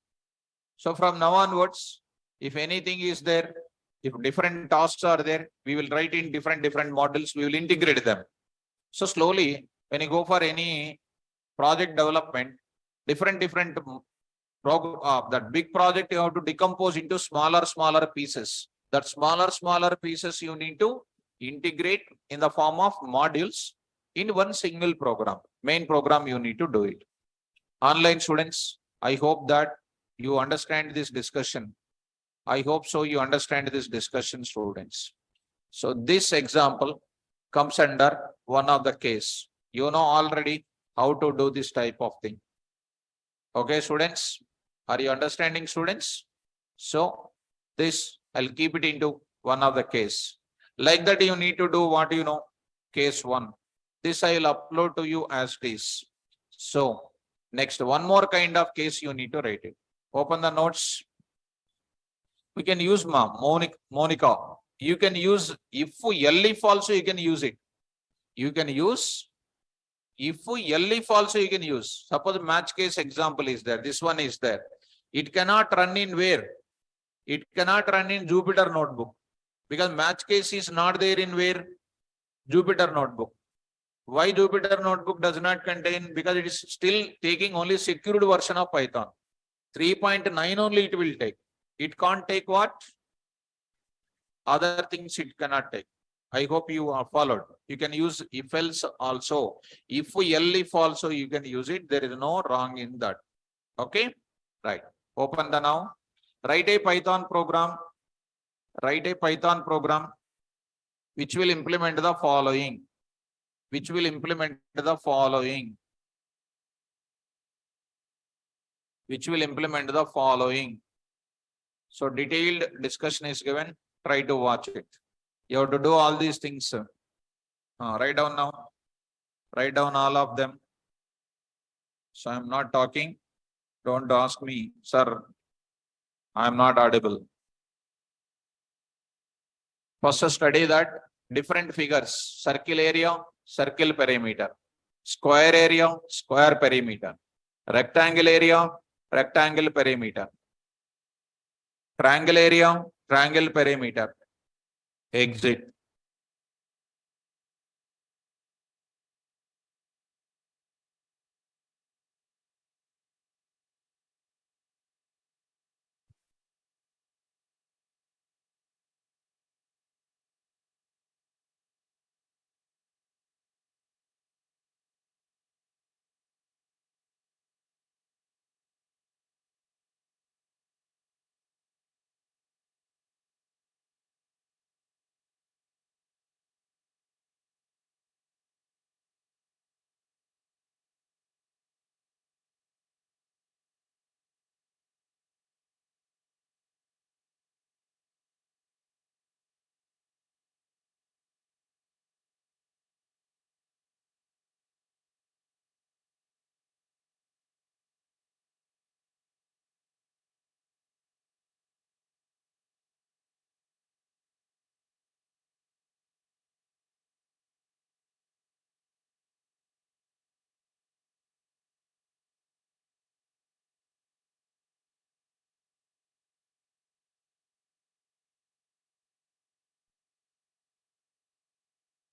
So from now onwards, if anything is there, if different tasks are there, we will write in different modules. We will integrate them. So slowly, when you go for any project development, different that big project you have to decompose into smaller pieces. That smaller pieces you need to integrate in the form of modules in one single program. Main program you need to do it. Online students, I hope that you understand this discussion. I hope so you understand this discussion, students. So this example comes under one of the case. You know already how to do this type of thing. Okay, students, are you understanding, students? So this I'll keep it into one of the case. Like that you need to do what you know, case 1. This I will upload to you as this. So next, one more kind of case you need to write it. Open the notes. We can use Monica. You can use if also you can use it. You can use if also you can use. Suppose match case example is there. This one is there. It cannot run in where? It cannot run in Jupyter Notebook because match case is not there in where? Jupyter Notebook. Why Jupyter Notebook does not contain? Because it is still taking only secured version of Python. 3.9 only it will take. It can't take what? Other things it cannot take. I hope you are followed. You can use if else also. If also you can use it. There is no wrong in that. Okay? Right. Open the now. Write a Python program. Write a Python program which will implement the following. Which will implement the following. which will implement the following. So detailed discussion is given. Try to watch it. You have to do all these things. Write down now. Write down all of them. So I'm not talking. Don't ask me, sir. I'm not audible. First, study that different figures: circle area, circle perimeter; square area, square perimeter; rectangle area, rectangle perimeter; triangle area, triangle perimeter. Exit.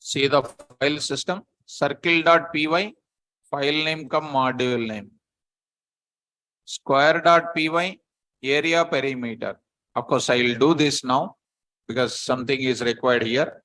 See the file system, circle.py, file name come module name. Square.py, area perimeter. Of course, I will do this now because something is required here.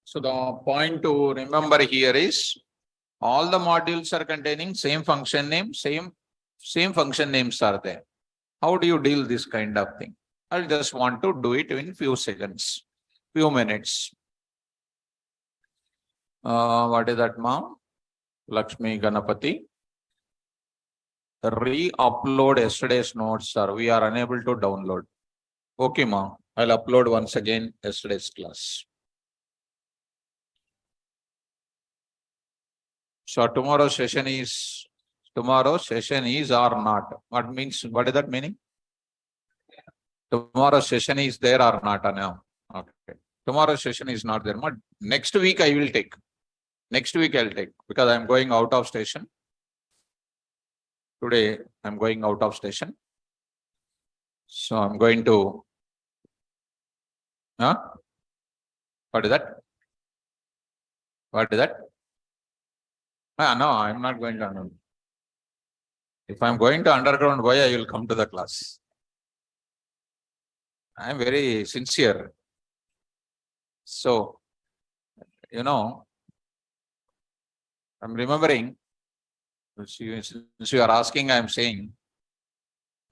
So the point to remember here is all the modules are containing same function name, same function names are there. How do you deal this kind of thing? I'll just want to do it in few seconds, few minutes. What is that, ma'am? Lakshmi Ganapati. Re-upload yesterday's notes, sir. We are unable to download. Okay, ma'am. I'll upload once again yesterday's class. So tomorrow's session is or not. What is that meaning? Tomorrow's session is there or not now? Okay. Tomorrow's session is not there. But next week I will take. Next week I'll take because I'm going out of station. Today I'm going out of station. So I'm going to what is that? What is that? No, I'm not going to underground. If I'm going to underground, why I will come to the class? I am very sincere. So, I'm remembering, since you are asking, I'm saying,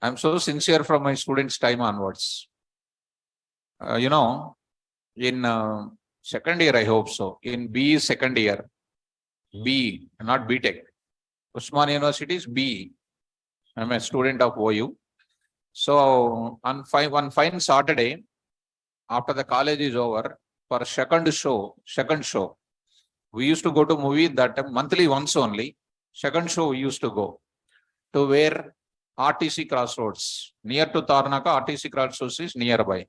I'm so sincere from my students' time onwards. In second year, I hope so. In B second year, B, not B Tech. Usman University is B. I'm a student of OU. So on one fine Saturday, after the college is over, for second show, we used to go to movie that time, monthly once only. Second show we used to go to where RTC Crossroads, near to Tarnaka, RTC Crossroads is nearby.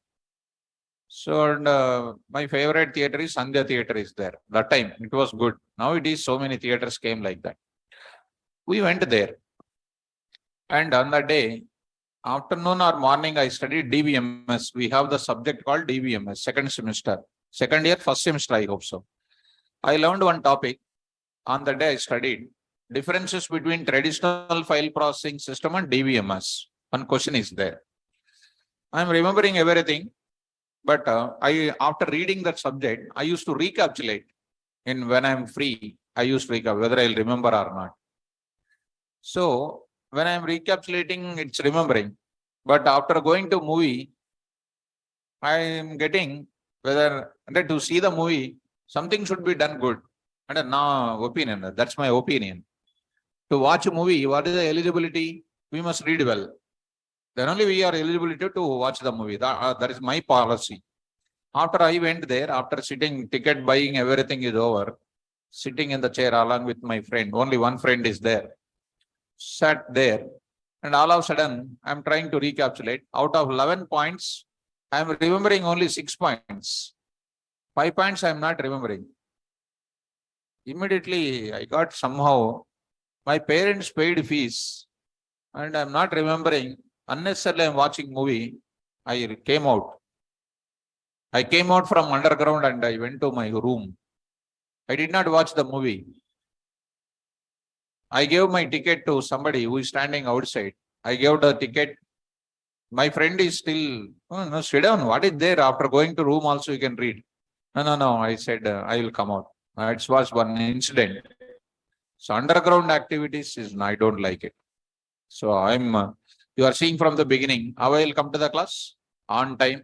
So, and my favorite theater is Sandhya Theater is there. That time it was good. Now it is so many theaters came like that. We went there. And on that day, afternoon or morning, I studied DBMS. We have the subject called DBMS, second semester. Second year, first semester, I hope so. I learned one topic. On the day I studied differences between traditional file processing system and DBMS. One question is there. I'm remembering everything, but after reading that subject, I used to recapitulate. In when I'm free, I used to recap whether I'll remember or not. So when I'm recapitulating, it's remembering. But after going to movie, I'm getting whether to see the movie, something should be done good. And now opinion, that's my opinion. To watch a movie, what is the eligibility? We must read well. Then only we are eligible to watch the movie. That is my policy. After I went there, after sitting, ticket buying, everything is over. Sitting in the chair along with my friend. Only one friend is there. Sat there. And all of a sudden, I'm trying to recapitulate. Out of 11 points, I'm remembering only 6 points. 5 points I'm not remembering. Immediately, I got somehow, my parents paid fees and I'm not remembering. Unnecessarily, I'm watching movie. I came out. I came out from underground and I went to my room. I did not watch the movie. I gave my ticket to somebody who is standing outside. I gave the ticket. My friend is still, oh, no, sit down. What is there? After going to room also you can read. No. I said, I will come out. It was one incident. So underground activities is, I don't like it. So you are seeing from the beginning, how I will come to the class? On time.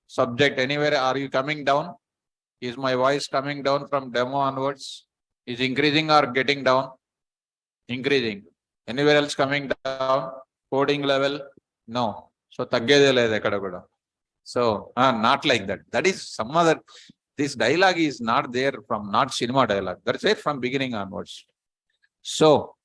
Subject, anywhere, are you coming down? Is my voice coming down from demo onwards? Is increasing or getting down? Increasing. Anywhere else coming down? Coding level? No. So taggede ledhu ekkada kuda. So not like that. That is some other. This dialogue is not there from not cinema dialogue. That's it from beginning onwards. So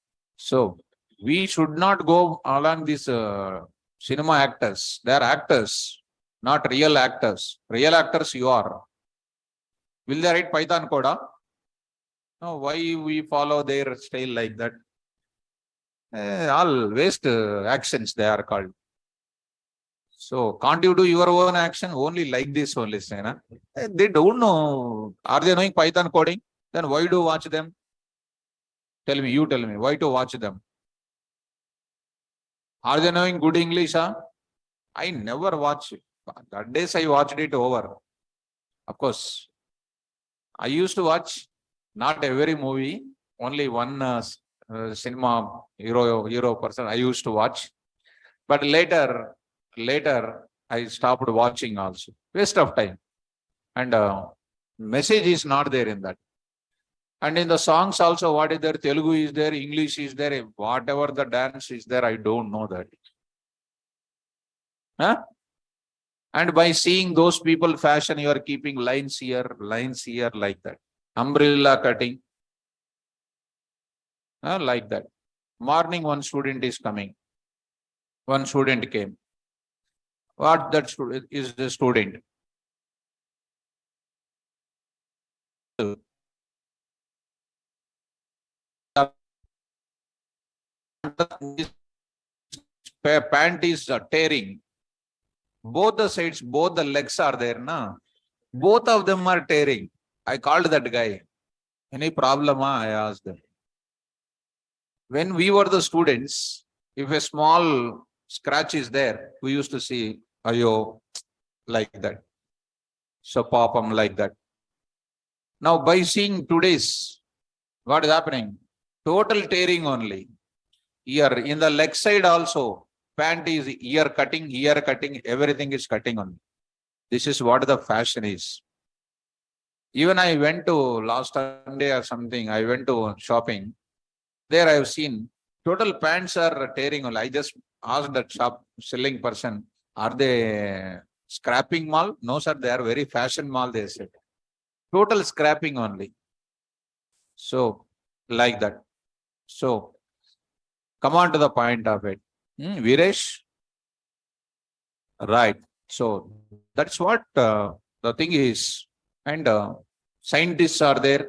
we should not go along these cinema actors. They are actors, not real actors. Real actors you are. Will they write Python code? No, why we follow their style like that? All waste actions they are called. So can't you do your own action only like this only? They don't know. Are they knowing Python coding? Then why do you watch them? Tell me, you tell me, why to watch them? Are they knowing good English? I never watch it. That days I watched it over. Of course, I used to watch not every movie, only one cinema hero person I used to watch. But later I stopped watching also. Waste of time. And message is not there in that. And in the songs also, what is there? Telugu is there, English is there, whatever the dance is there, I don't know that. Huh? And by seeing those people fashion, you are keeping lines here like that. Umbrella cutting. Like that. Morning, one student is coming. One student came. What that student is the student? Pant is tearing. Both the sides, both the legs are there, na? Both of them are tearing. I called that guy. Any problem? I asked them. When we were the students, if a small scratch is there, we used to see, ayo, like that. So papam like that. Now by seeing today's, what is happening? Total tearing only. Ear, in the leg side also, pant is ear cutting, everything is cutting on. This is what the fashion is. Even I went to last Sunday or something, I went to shopping. There I have seen total pants are tearing only. I just asked that shop selling person, are they scrapping mall? No, sir, they are very fashion mall, they said. Total scrapping only. So, like that. So, come on to the point of it. Viresh? Right. So, that's what the thing is. And scientists are there.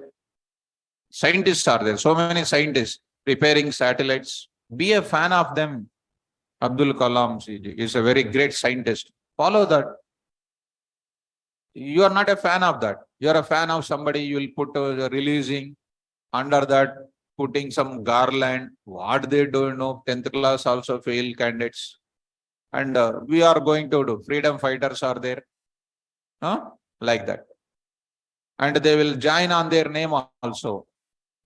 Scientists are there. So many scientists repairing satellites. Be a fan of them. Abdul Kalam is a very great scientist. Follow that. You are not a fan of that. You are a fan of somebody, you will put releasing under that, putting some garland. What they don't know, 10th class also fail candidates. And we are going to do. Freedom fighters are there. Like that. And they will join on their name also.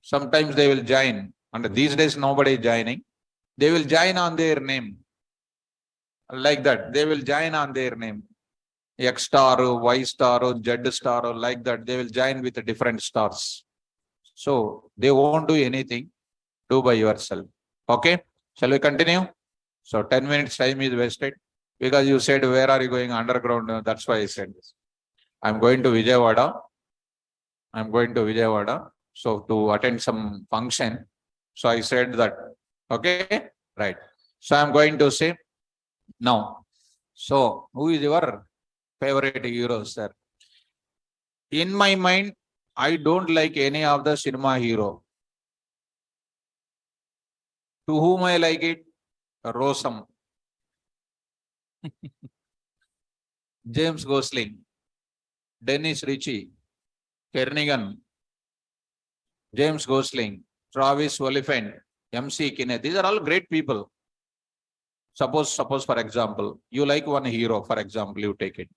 Sometimes they will join. And these days nobody is joining. They will join on their name. Like that. They will join on their name. X star, Y star, Z star, like that. They will join with different stars. So they won't do anything. Do by yourself. Okay. Shall we continue? So 10 minutes time is wasted because you said, where are you going underground? That's why I said this. I'm going to Vijayawada. So to attend some function. So I said that. Okay. Right. So I'm going to say now. So who is your favorite hero, sir? In my mind, I don't like any of the cinema hero. To whom I like it? Rosam. James Gosling, Dennis Ritchie, Kernigan, James Gosling, Travis Oliphant, MC Kinney. These are all great people. Suppose for example, you like one hero, for example, you take it.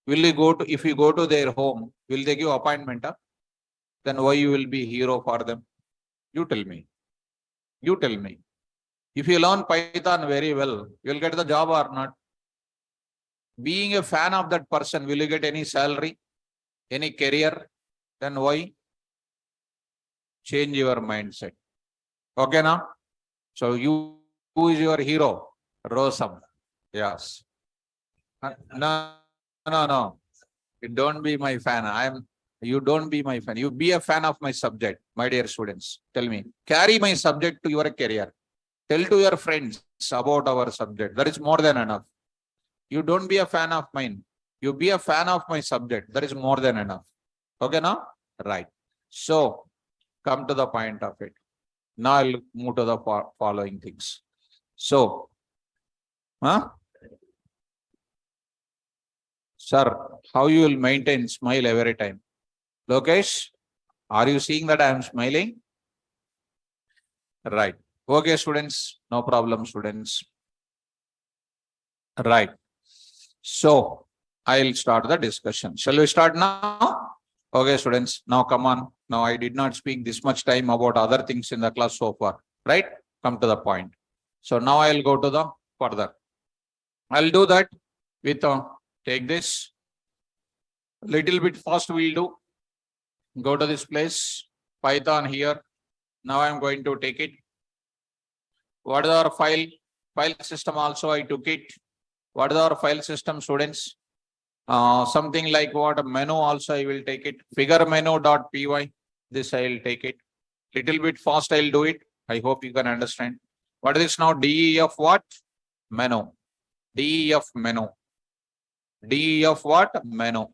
Will you go to, if you go to their home, will they give appointment? Then why you will be hero for them? You tell me. You tell me. If you learn Python very well, you will get the job or not? Being a fan of that person, will you get any salary, any career? Then why? Change your mindset. Okay, now? So who is your hero? Rosam. Yes. No. You don't be my fan. You don't be my fan. You be a fan of my subject, my dear students. Tell me. Carry my subject to your career. Tell to your friends about our subject. That is more than enough. You don't be a fan of mine. You be a fan of my subject. That is more than enough. Okay, now? Right. So, come to the point of it. Now I'll move to the following things. So, sir, how you will maintain smile every time? Lokesh, are you seeing that I am smiling? Right. Okay, students. No problem, students. Right. So, I'll start the discussion. Shall we start now? Okay, students. Now, come on. Now, I did not speak this much time about other things in the class so far. Right? Come to the point. So, now I'll go to the further. I'll do that with, take this. Little bit fast we'll do. Go to this place. Python here. Now I'm going to take it. What is our file? File system also I took it. What is our file system, students? Something like what? Menu also I will take it. Figure menu.py. This I will take it. Little bit fast I'll do it. I hope you can understand. What is this now? DEF what? Menu. DEF menu. DEF what? Menu.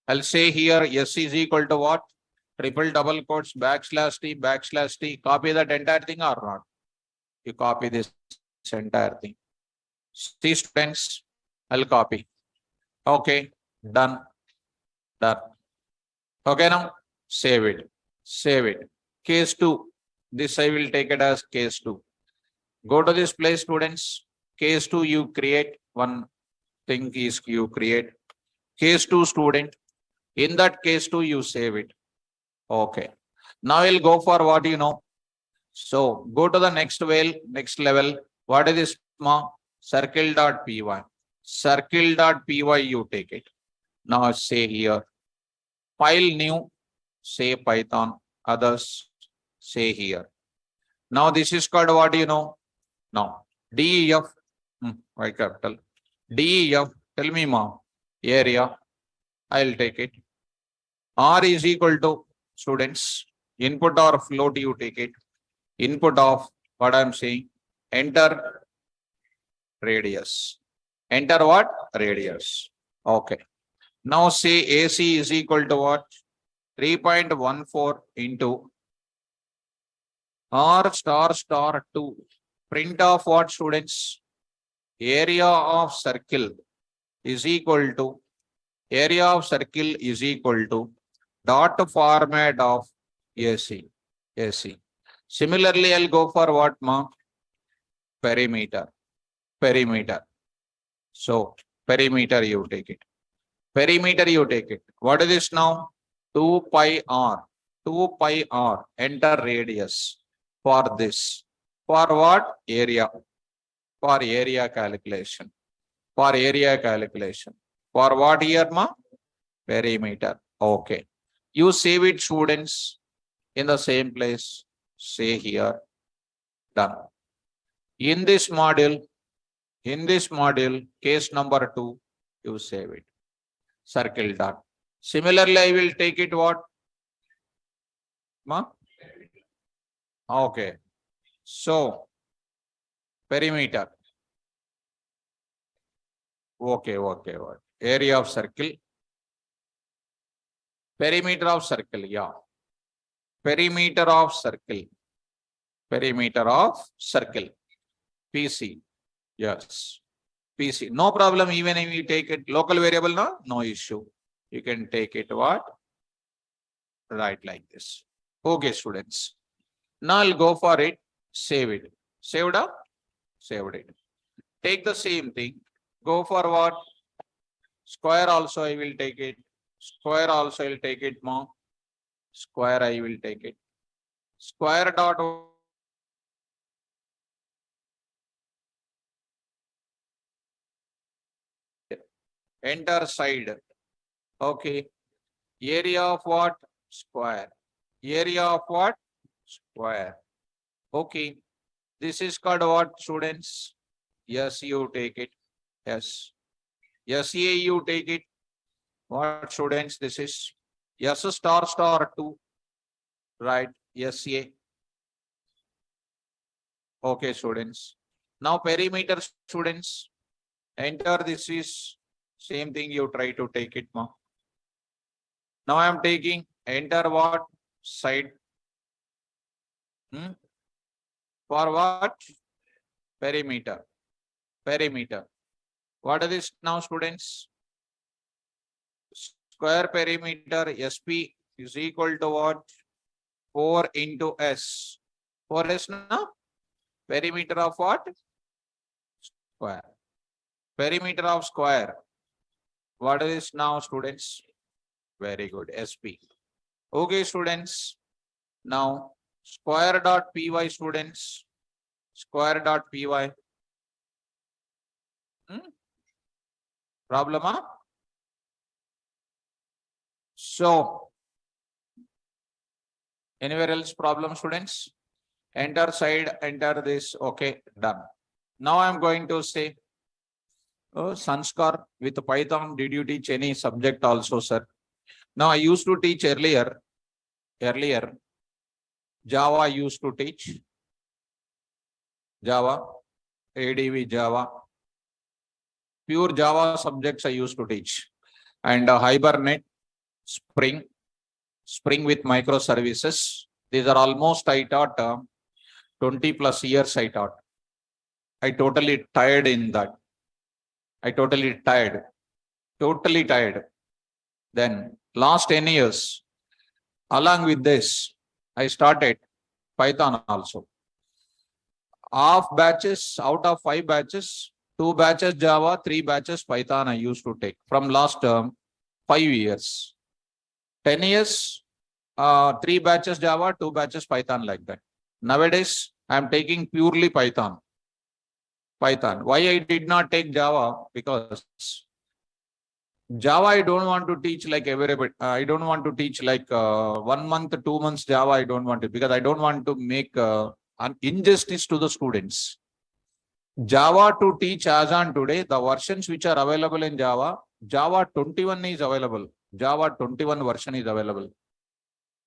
I'll say here S is equal to what? Triple double quotes, backslash T. Copy that entire thing or not? You copy this entire thing. See, students, I'll copy. Okay, done. Okay, now save it. Case 2. This I will take it as case 2. Go to this place, students. Case 2, you create one thing is you create. Case 2, student. In that case 2, you save it. Okay. Now we'll go for what you know. So go to the next level. What is this? Circle.py. Circle.py you take it. Now say here. File new. Say Python. Others say here. Now this is called what you know? Now DEF, Y capital. DEF, tell me ma, area, I'll take it. R is equal to students, input or float you take it. Input of what I'm saying, enter radius. Enter what? Radius. Okay. Now say AC is equal to what? 3.14 into R star star 2. Print of what, students? Area of circle is equal to dot format of AC. Similarly, I'll go for what, ma? Perimeter. So perimeter you take it. What is this now? 2 pi r. Enter radius for this. For what? Area. For area calculation. For what here, ma? Perimeter. Okay. You save it, students, in the same place. Say here. Done. In this module, case number 2, you save it. Circle done. Similarly, I will take it what? Ma? Okay. So, perimeter. Okay. Area of circle. Perimeter of circle, yeah. Perimeter of circle. PC. Yes. PC. No problem, even if you take it local variable, no issue. You can take it what? Right like this. Okay, students. Now I'll go for it. Save it. Saved up? Saved it. Take the same thing. Go for what? Square also I will take it. Square also I will take it, ma. Square I will take it. Square dot enter side. Okay. Area of what? Square. Area of what? Square. Okay. This is called what, students? Yes, you take it. Yes. SA you take it. What, students? This is S star star 2. Right. SA. Okay, students. Now perimeter, students. Enter, this is same thing, you try to take it, ma. Now I am taking, enter what? Side. For what? Perimeter. What is this now, students? Square perimeter SP is equal to what? 4 into S. 4S now? Perimeter of what? Square. Perimeter of square. What is this now, students? Very good. SP. Okay, students. Now, square dot py, students. Square dot py. Problem, huh? So, anywhere else problem, students? Enter side, enter this. Okay, done. Now I am going to say, Sanskar, with Python, did you teach any subject also, sir? Now I used to teach earlier, Java I used to teach. Java, ADV Java. Pure Java subjects I used to teach. And Hibernate, Spring with microservices. These are almost I taught 20 plus years I taught. I totally tired in that. Totally tired. Then last 10 years, along with this, I started Python also. Out of 5 batches, 2 batches Java, 3 batches Python I used to take from last 5 years. 10 years, 3 batches Java, 2 batches Python, like that. Nowadays, I am taking purely Python. Why I did not take Java? Because Java I don't want to teach like everybody. I don't want to teach like 1 month, 2 months Java. I don't want it because I don't want to make an injustice to the students. Java to teach as on today, the versions which are available in Java, Java 21 is available. Java 21 version is available.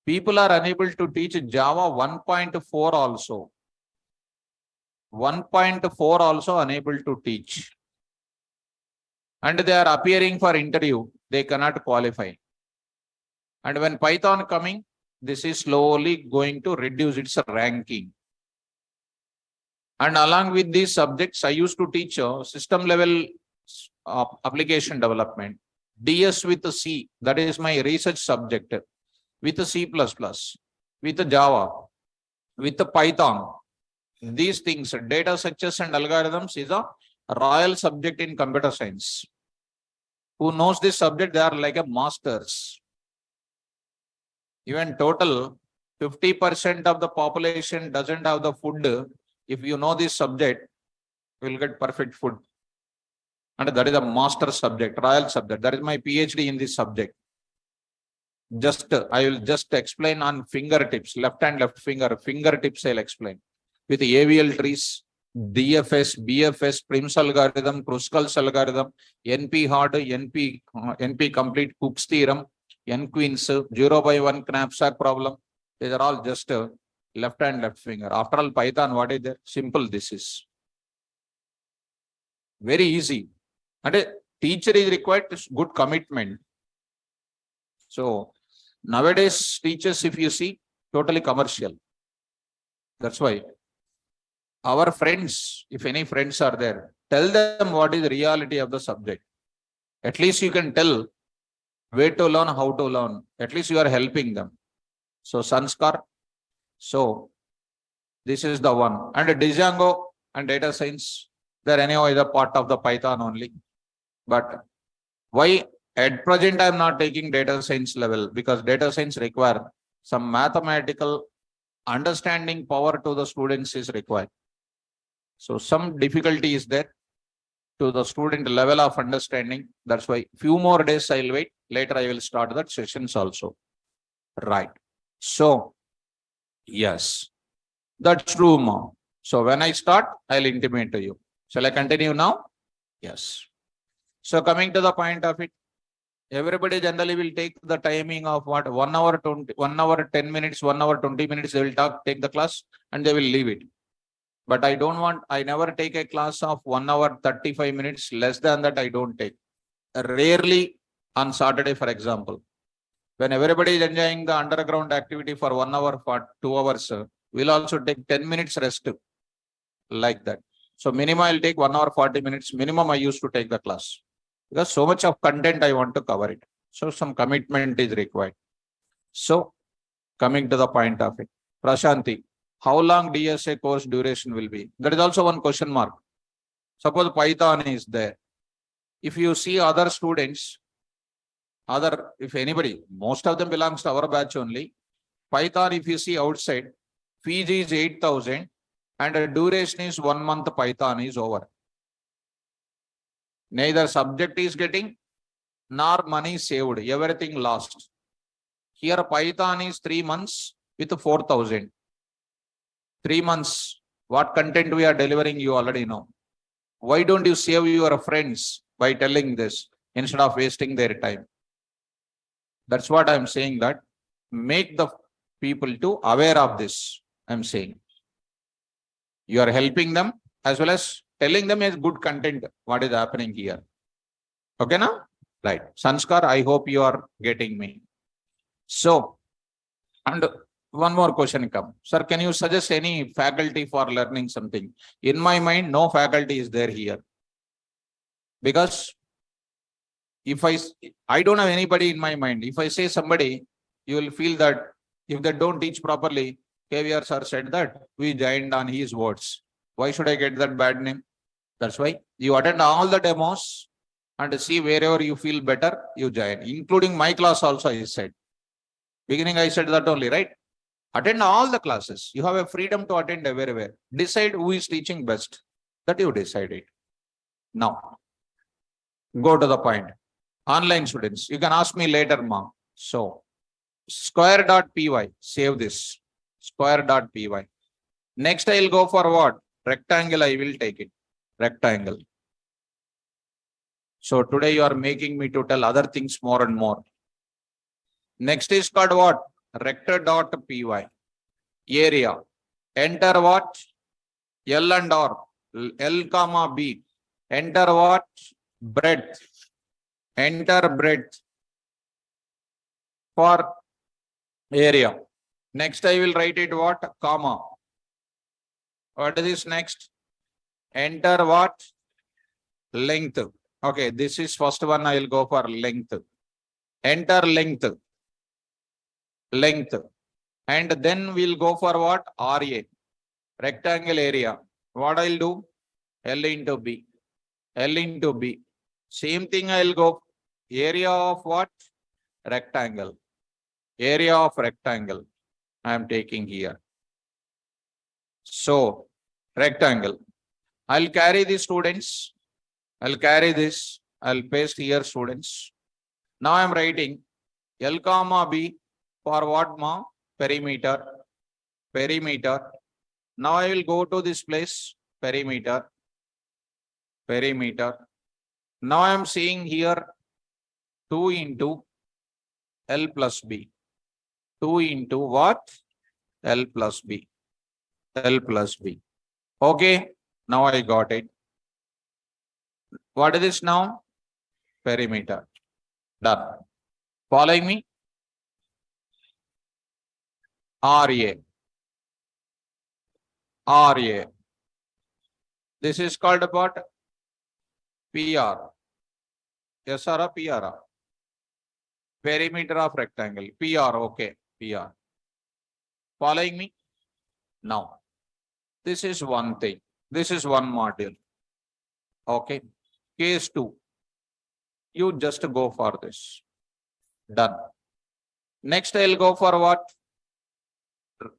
People are unable to teach Java 1.4 also. 1.4 also unable to teach. And they are appearing for interview. They cannot qualify. And when Python coming, this is slowly going to reduce its ranking. And along with these subjects, I used to teach system level application development. DS with C, that is my research subject. With C++, with Java, with Python. These things, data structures and algorithms is a royal subject in computer science. Who knows this subject, they are like a masters. Even total 50% of the population doesn't have the food. If you know this subject, you will get perfect food. And that is a master subject, royal subject. That is my PhD in this subject. I will just explain on fingertips, left hand, left finger, fingertips I'll explain. With AVL trees, DFS, BFS, Prim's algorithm, Kruskal's algorithm, NP hard, NP complete, Cook's theorem, N-Queens, 0/1 knapsack problem. These are all just left hand, left finger. After all, Python, what is there? Simple, this is. Very easy. And a teacher is required good commitment. So nowadays, teachers, if you see, totally commercial. That's why our friends, if any friends are there, tell them what is the reality of the subject. At least you can tell where to learn, how to learn. At least you are helping them. So Sanskar. So this is the one. And Django and data science, they're anyhow is a part of the Python only. But why at present I am not taking data science level? Because data science require some mathematical understanding power to the students is required. So some difficulty is there to the student level of understanding. That's why few more days I'll wait. Later I will start that sessions also. Right. So yes, that's true, Mom. So when I start, I'll intimate to you. Shall I continue now? Yes. So coming to the point of it, everybody generally will take the timing of what 1 hour 20, 1 hour 10 minutes, 1 hour 20 minutes. They will take the class and they will leave it. But I don't want, I never take a class of 1 hour 35 minutes. Less than that, I don't take. Rarely on Saturday, for example. When everybody is enjoying the underground activity for 1 hour, for 2 hours, we'll also take 10 minutes rest like that. So minimum I'll take 1 hour 40 minutes. Minimum I used to take the class because so much of content I want to cover it. So some commitment is required. So coming to the point of it, Prashanti, how long DSA course duration will be? That is also one question mark. Suppose Python is there. If you see other students, if anybody, most of them belongs to our batch only. Python, if you see outside, fees is 8,000 and the duration is 1 month. Python is over. Neither subject is getting nor money saved, everything lost. Here Python is 3 months with 4,000. 3 months, what content we are delivering, you already know. Why don't you save your friends by telling this instead of wasting their time? That's what I'm saying, that make the people to aware of this. I'm saying you are helping them as well as telling them is good content what is happening here. Okay now? Right. Sanskar, I hope you are getting me. So, and one more question come. Sir, can you suggest any faculty for learning something? In my mind, no faculty is there here. Because if I don't have anybody in my mind. If I say somebody, you will feel that if they don't teach properly, KVR sir said that we joined on his words. Why should I get that bad name? That's why you attend all the demos and see wherever you feel better, you join. Including my class also, I said. Beginning I said that only, right? Attend all the classes. You have a freedom to attend everywhere. Decide who is teaching best. That you decide it. Now, go to the point. Online students, you can ask me later, ma'am. So, square.py, save this. Square.py. Next, I will go for what? Rectangle, I will take it. Rectangle. So today you are making me to tell other things more and more. Next is called what? Rector.py. Area. Enter what? L and R. L comma B. Enter what? Breadth. Enter breadth for area. Next I will write it what? Comma. What is this next? Enter what? Length. Okay, this is first one. I will go for length. Enter length. Length. And then we'll go for what? RA. Rectangle area. What I'll do? L into B. L into B. Same thing I'll go. Area of what? Rectangle. Area of rectangle. I am taking here. So, rectangle. I'll carry the students. I'll carry this. I'll paste here students. Now I'm writing L comma B for what ma? Perimeter. Perimeter. Now I will go to this place. Perimeter. Perimeter. Now I am seeing here 2 into L plus B. 2 into what? L plus B. L plus B. Okay. Now I got it. What is this now? Perimeter. Done. Following me? RA. RA. This is called what? PR. Yes or PR? Perimeter of rectangle. PR. Okay. PR. Following me? Now. This is one thing. This is one module. Okay. Case 2. You just go for this. Done. Next, I'll go for what?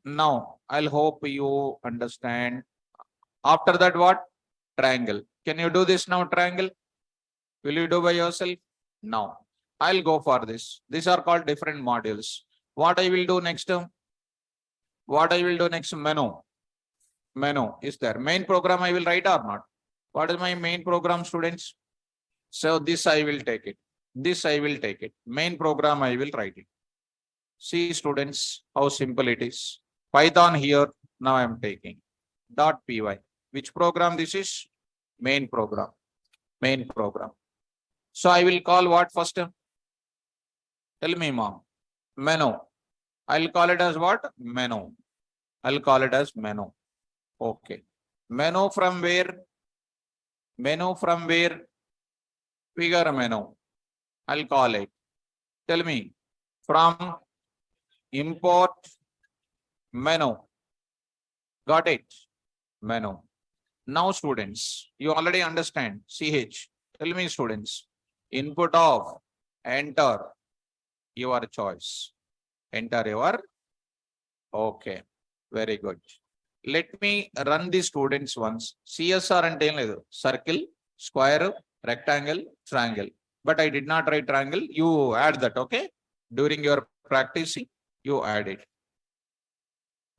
Now, I'll hope you understand. After that, what? Triangle. Can you do this now, triangle? Will you do by yourself? No. I'll go for this. These are called different modules. What I will do next? What I will do next? Menu. Menu is there. Main program I will write or not? What is my main program, students? So this I will take it. This I will take it. Main program I will write it. See students, how simple it is. Python here, now I am taking. .py. Which program this is? Main program. Main program. So I will call what first? Tell me, mom. Menu. I'll call it as what? Menu. I'll call it as menu. Okay. Menu from where? Menu from where? Figure menu. I'll call it. Tell me. From import menu. Got it? Menu. Now students, you already understand. CH. Tell me students. Input of enter your choice. Enter your. Okay. Very good. Let me run the students once. CSR and circle, square, rectangle, triangle. But I did not write triangle. You add that, okay? During your practicing, you add it.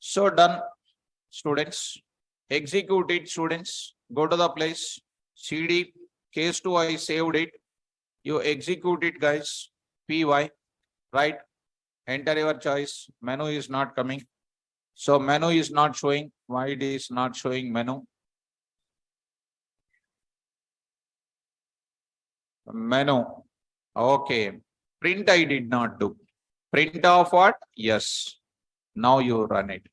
So done, students. Execute it, students. Go to the place. CD, case 2, I saved it. You execute it, guys. PY, right? Enter your choice. Menu is not coming. So menu is not showing. Why it is not showing menu? Menu. Okay. Print I did not do. Print of what? Yes. Now you run it.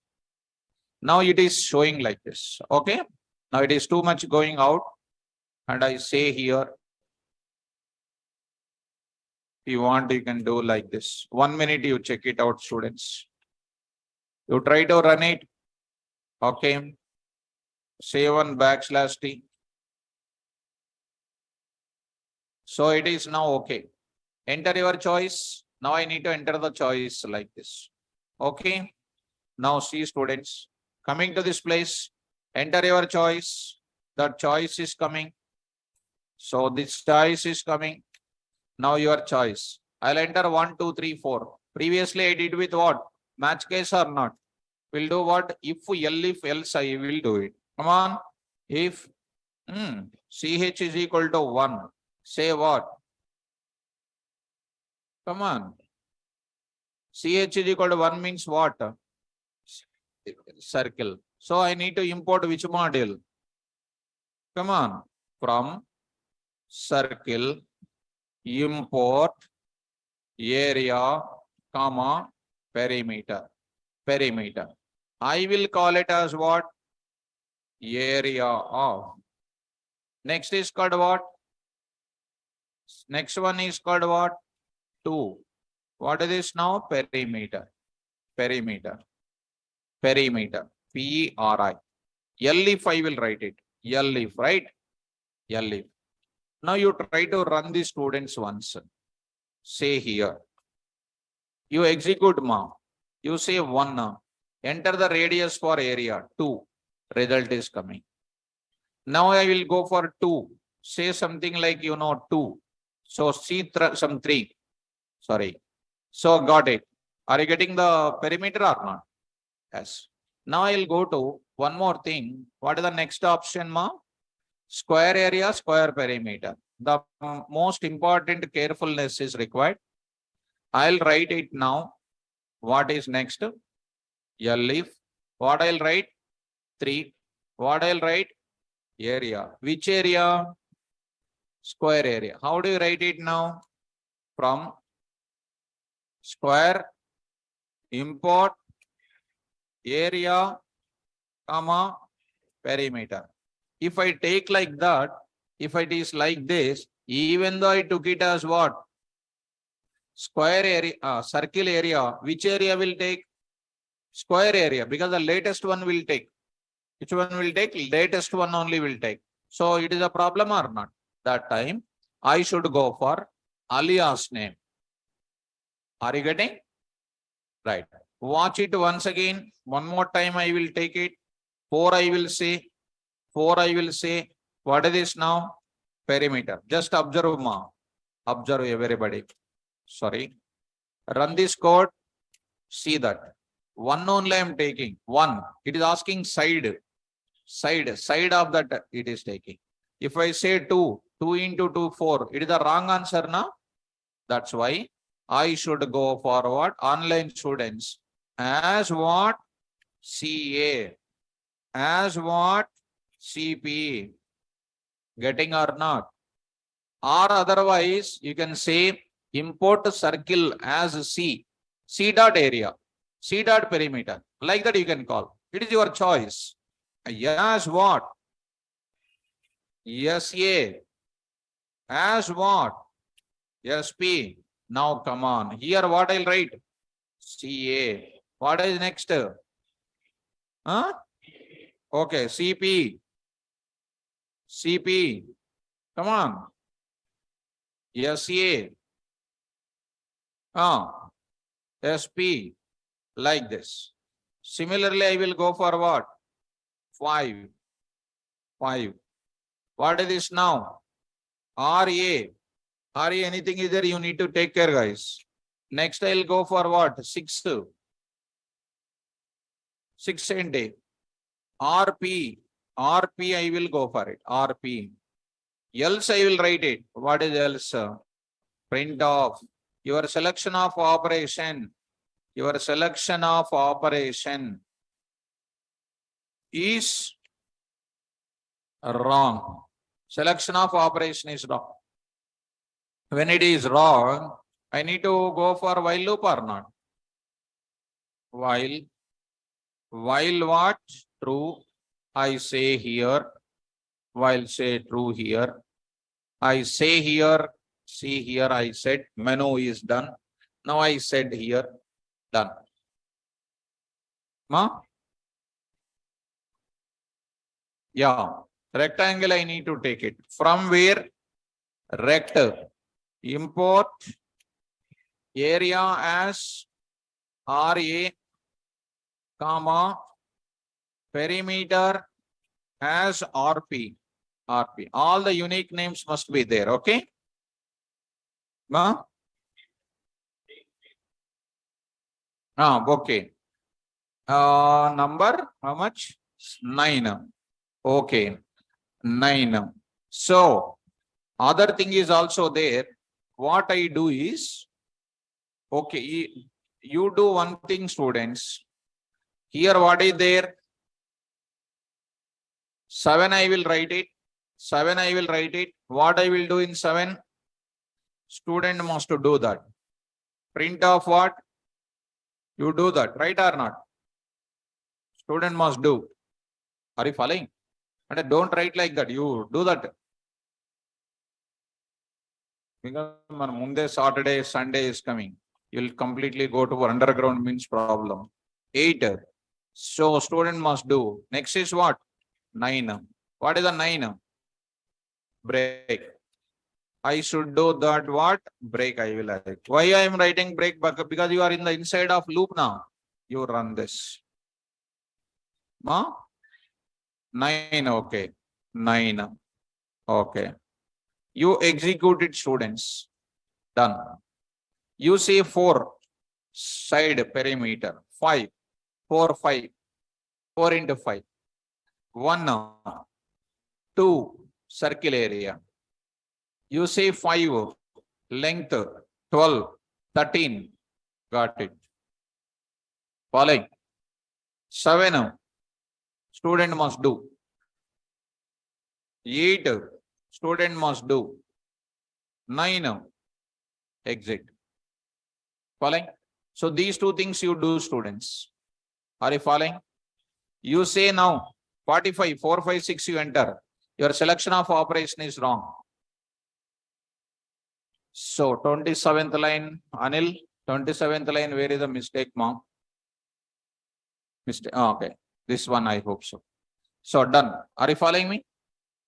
Now it is showing like this. Okay. Now it is too much going out. And I say here, if you want, you can do like this. 1 minute, you check it out, students. You try to run it. Okay. Save on \T. So it is now okay. Enter your choice. Now I need to enter the choice like this. Okay. Now see students. Coming to this place. Enter your choice. The choice is coming. So this choice is coming. Now your choice. I'll enter 1, 2, 3, 4. Previously I did with what? Match case or not? We'll do what? If else I will do it. Come on. If CH is equal to 1, say what? Come on. CH is equal to 1 means what? Circle. So I need to import which module? Come on. From circle, import area, comma, perimeter. Perimeter. I will call it as what? Area of. Next is called what? Next one is called what? 2. What is this now? Perimeter. Perimeter. Perimeter. P-R-I. L if I will write it. L if, right? L if. Now you try to run the students once. Say here. You execute ma. You say 1 now. Enter the radius for area 2. Result is coming. Now I will go for 2. Say something like 2. So see some 3. Sorry. So got it. Are you getting the perimeter or not? Yes. Now I'll go to one more thing. What is the next option, ma? Square area, square perimeter. The most important carefulness is required. I'll write it now. What is next? L if. What I'll write? 3. What I'll write? Area. Which area? Square area. How do you write it now? From square, import area, comma, perimeter. If I take like that, if it is like this, even though I took it as what? Square area, circle area, which area will take? Square area, because the latest one will take. Which one will take? Latest one only will take. So it is a problem or not? That time I should go for alias name. Are you getting? Right. Watch it once again. One more time I will take it. 4 I will say. 4 I will say. What is this now? Perimeter. Just observe ma. Observe everybody. Sorry. Run this code. See that. 1 only I am taking. 1. It is asking side. Side of that it is taking. If I say 2, 2 into 2, 4. It is the wrong answer now. That's why I should go for what? Online students. As what? CA. As what? CP. Getting or not? Or otherwise, you can say import circle as C. C dot area. C dot perimeter. Like that you can call. It is your choice. As what? SA. As what? SP. Now come on. Here what I'll write? CA. What is next? Huh? Okay, CP. CP. Come on. SA. SP. Like this. Similarly, I will go for what? 5. 5. What is this now? RA. RA, anything is there, you need to take care, guys. Next, I'll go for what? 6. 6 and A. RP. RP, I will go for it. RP. Else, I will write it. What is else? Print off. Your selection of operation. Your selection of operation is wrong. Selection of operation is wrong. When it is wrong, I need to go for while loop or not? While what? True. I say here. While say true here. I say here. See here I said menu is done. Now I said here done. Ma? Yeah. Rectangle I need to take it. From where? Rect. Import area as RA, comma, perimeter as RP. RP. All the unique names must be there. Okay? Okay. Number, how much? 9. Okay, 9. So, other thing is also there. What I do is, okay, you do one thing, students. Here, what is there? 7, I will write it. 7, I will write it. What I will do in 7? Student must do that. Print of what? You do that, right or not? Student must do. Are you following? And don't write like that. You do that. Because Monday, Saturday, Sunday is coming. You'll completely go to underground means problem. 8. So student must do. Next is what? 9. What is the 9? Break. I should do that what? Break I will write. Why I am writing break? Because you are in the inside of loop now. You run this. 9, okay. 9. Okay. You execute it, students. Done. You say 4 side perimeter. 5. 4, 5. 4 into 5. 1, 2 circle area. You say 5 length, 12, 13. Got it. Following. 7 student must do. 8 student must do. 9 exit. Following. So these two things you do, students. Are you following? You say now 45, 4, 5, 6 you enter. Your selection of operation is wrong. So 27th line, Anil, 27th line, where is the mistake, mom? Mistake. Oh, okay. This one, I hope so. So done. Are you following me?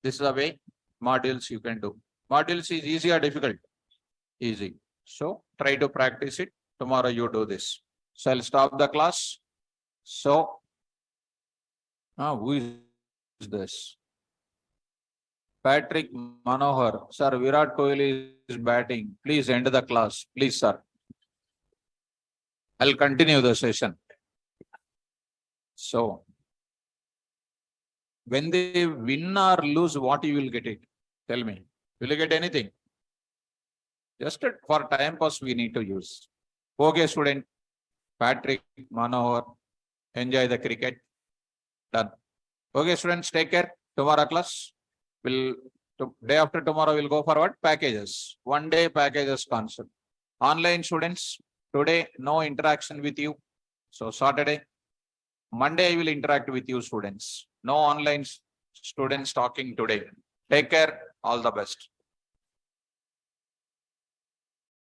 This is the way modules you can do. Modules is easy or difficult? Easy. So try to practice it. Tomorrow you do this. So I'll stop the class. So, who is this? Patrick Manohar. Sir, Virat Kohli is batting. Please end the class. Please, sir. I'll continue the session. So, when they win or lose, what you will get it? Tell me. Will you get anything? Just for time pass, we need to use. Okay, student. Patrick Manohar. Enjoy the cricket. Done. Okay, students, take care. Tomorrow class. Day after tomorrow, we'll go for what? Packages. 1 day packages concept. Online students, today no interaction with you. So Saturday, Monday I will interact with you students. No online students talking today. Take care. All the best.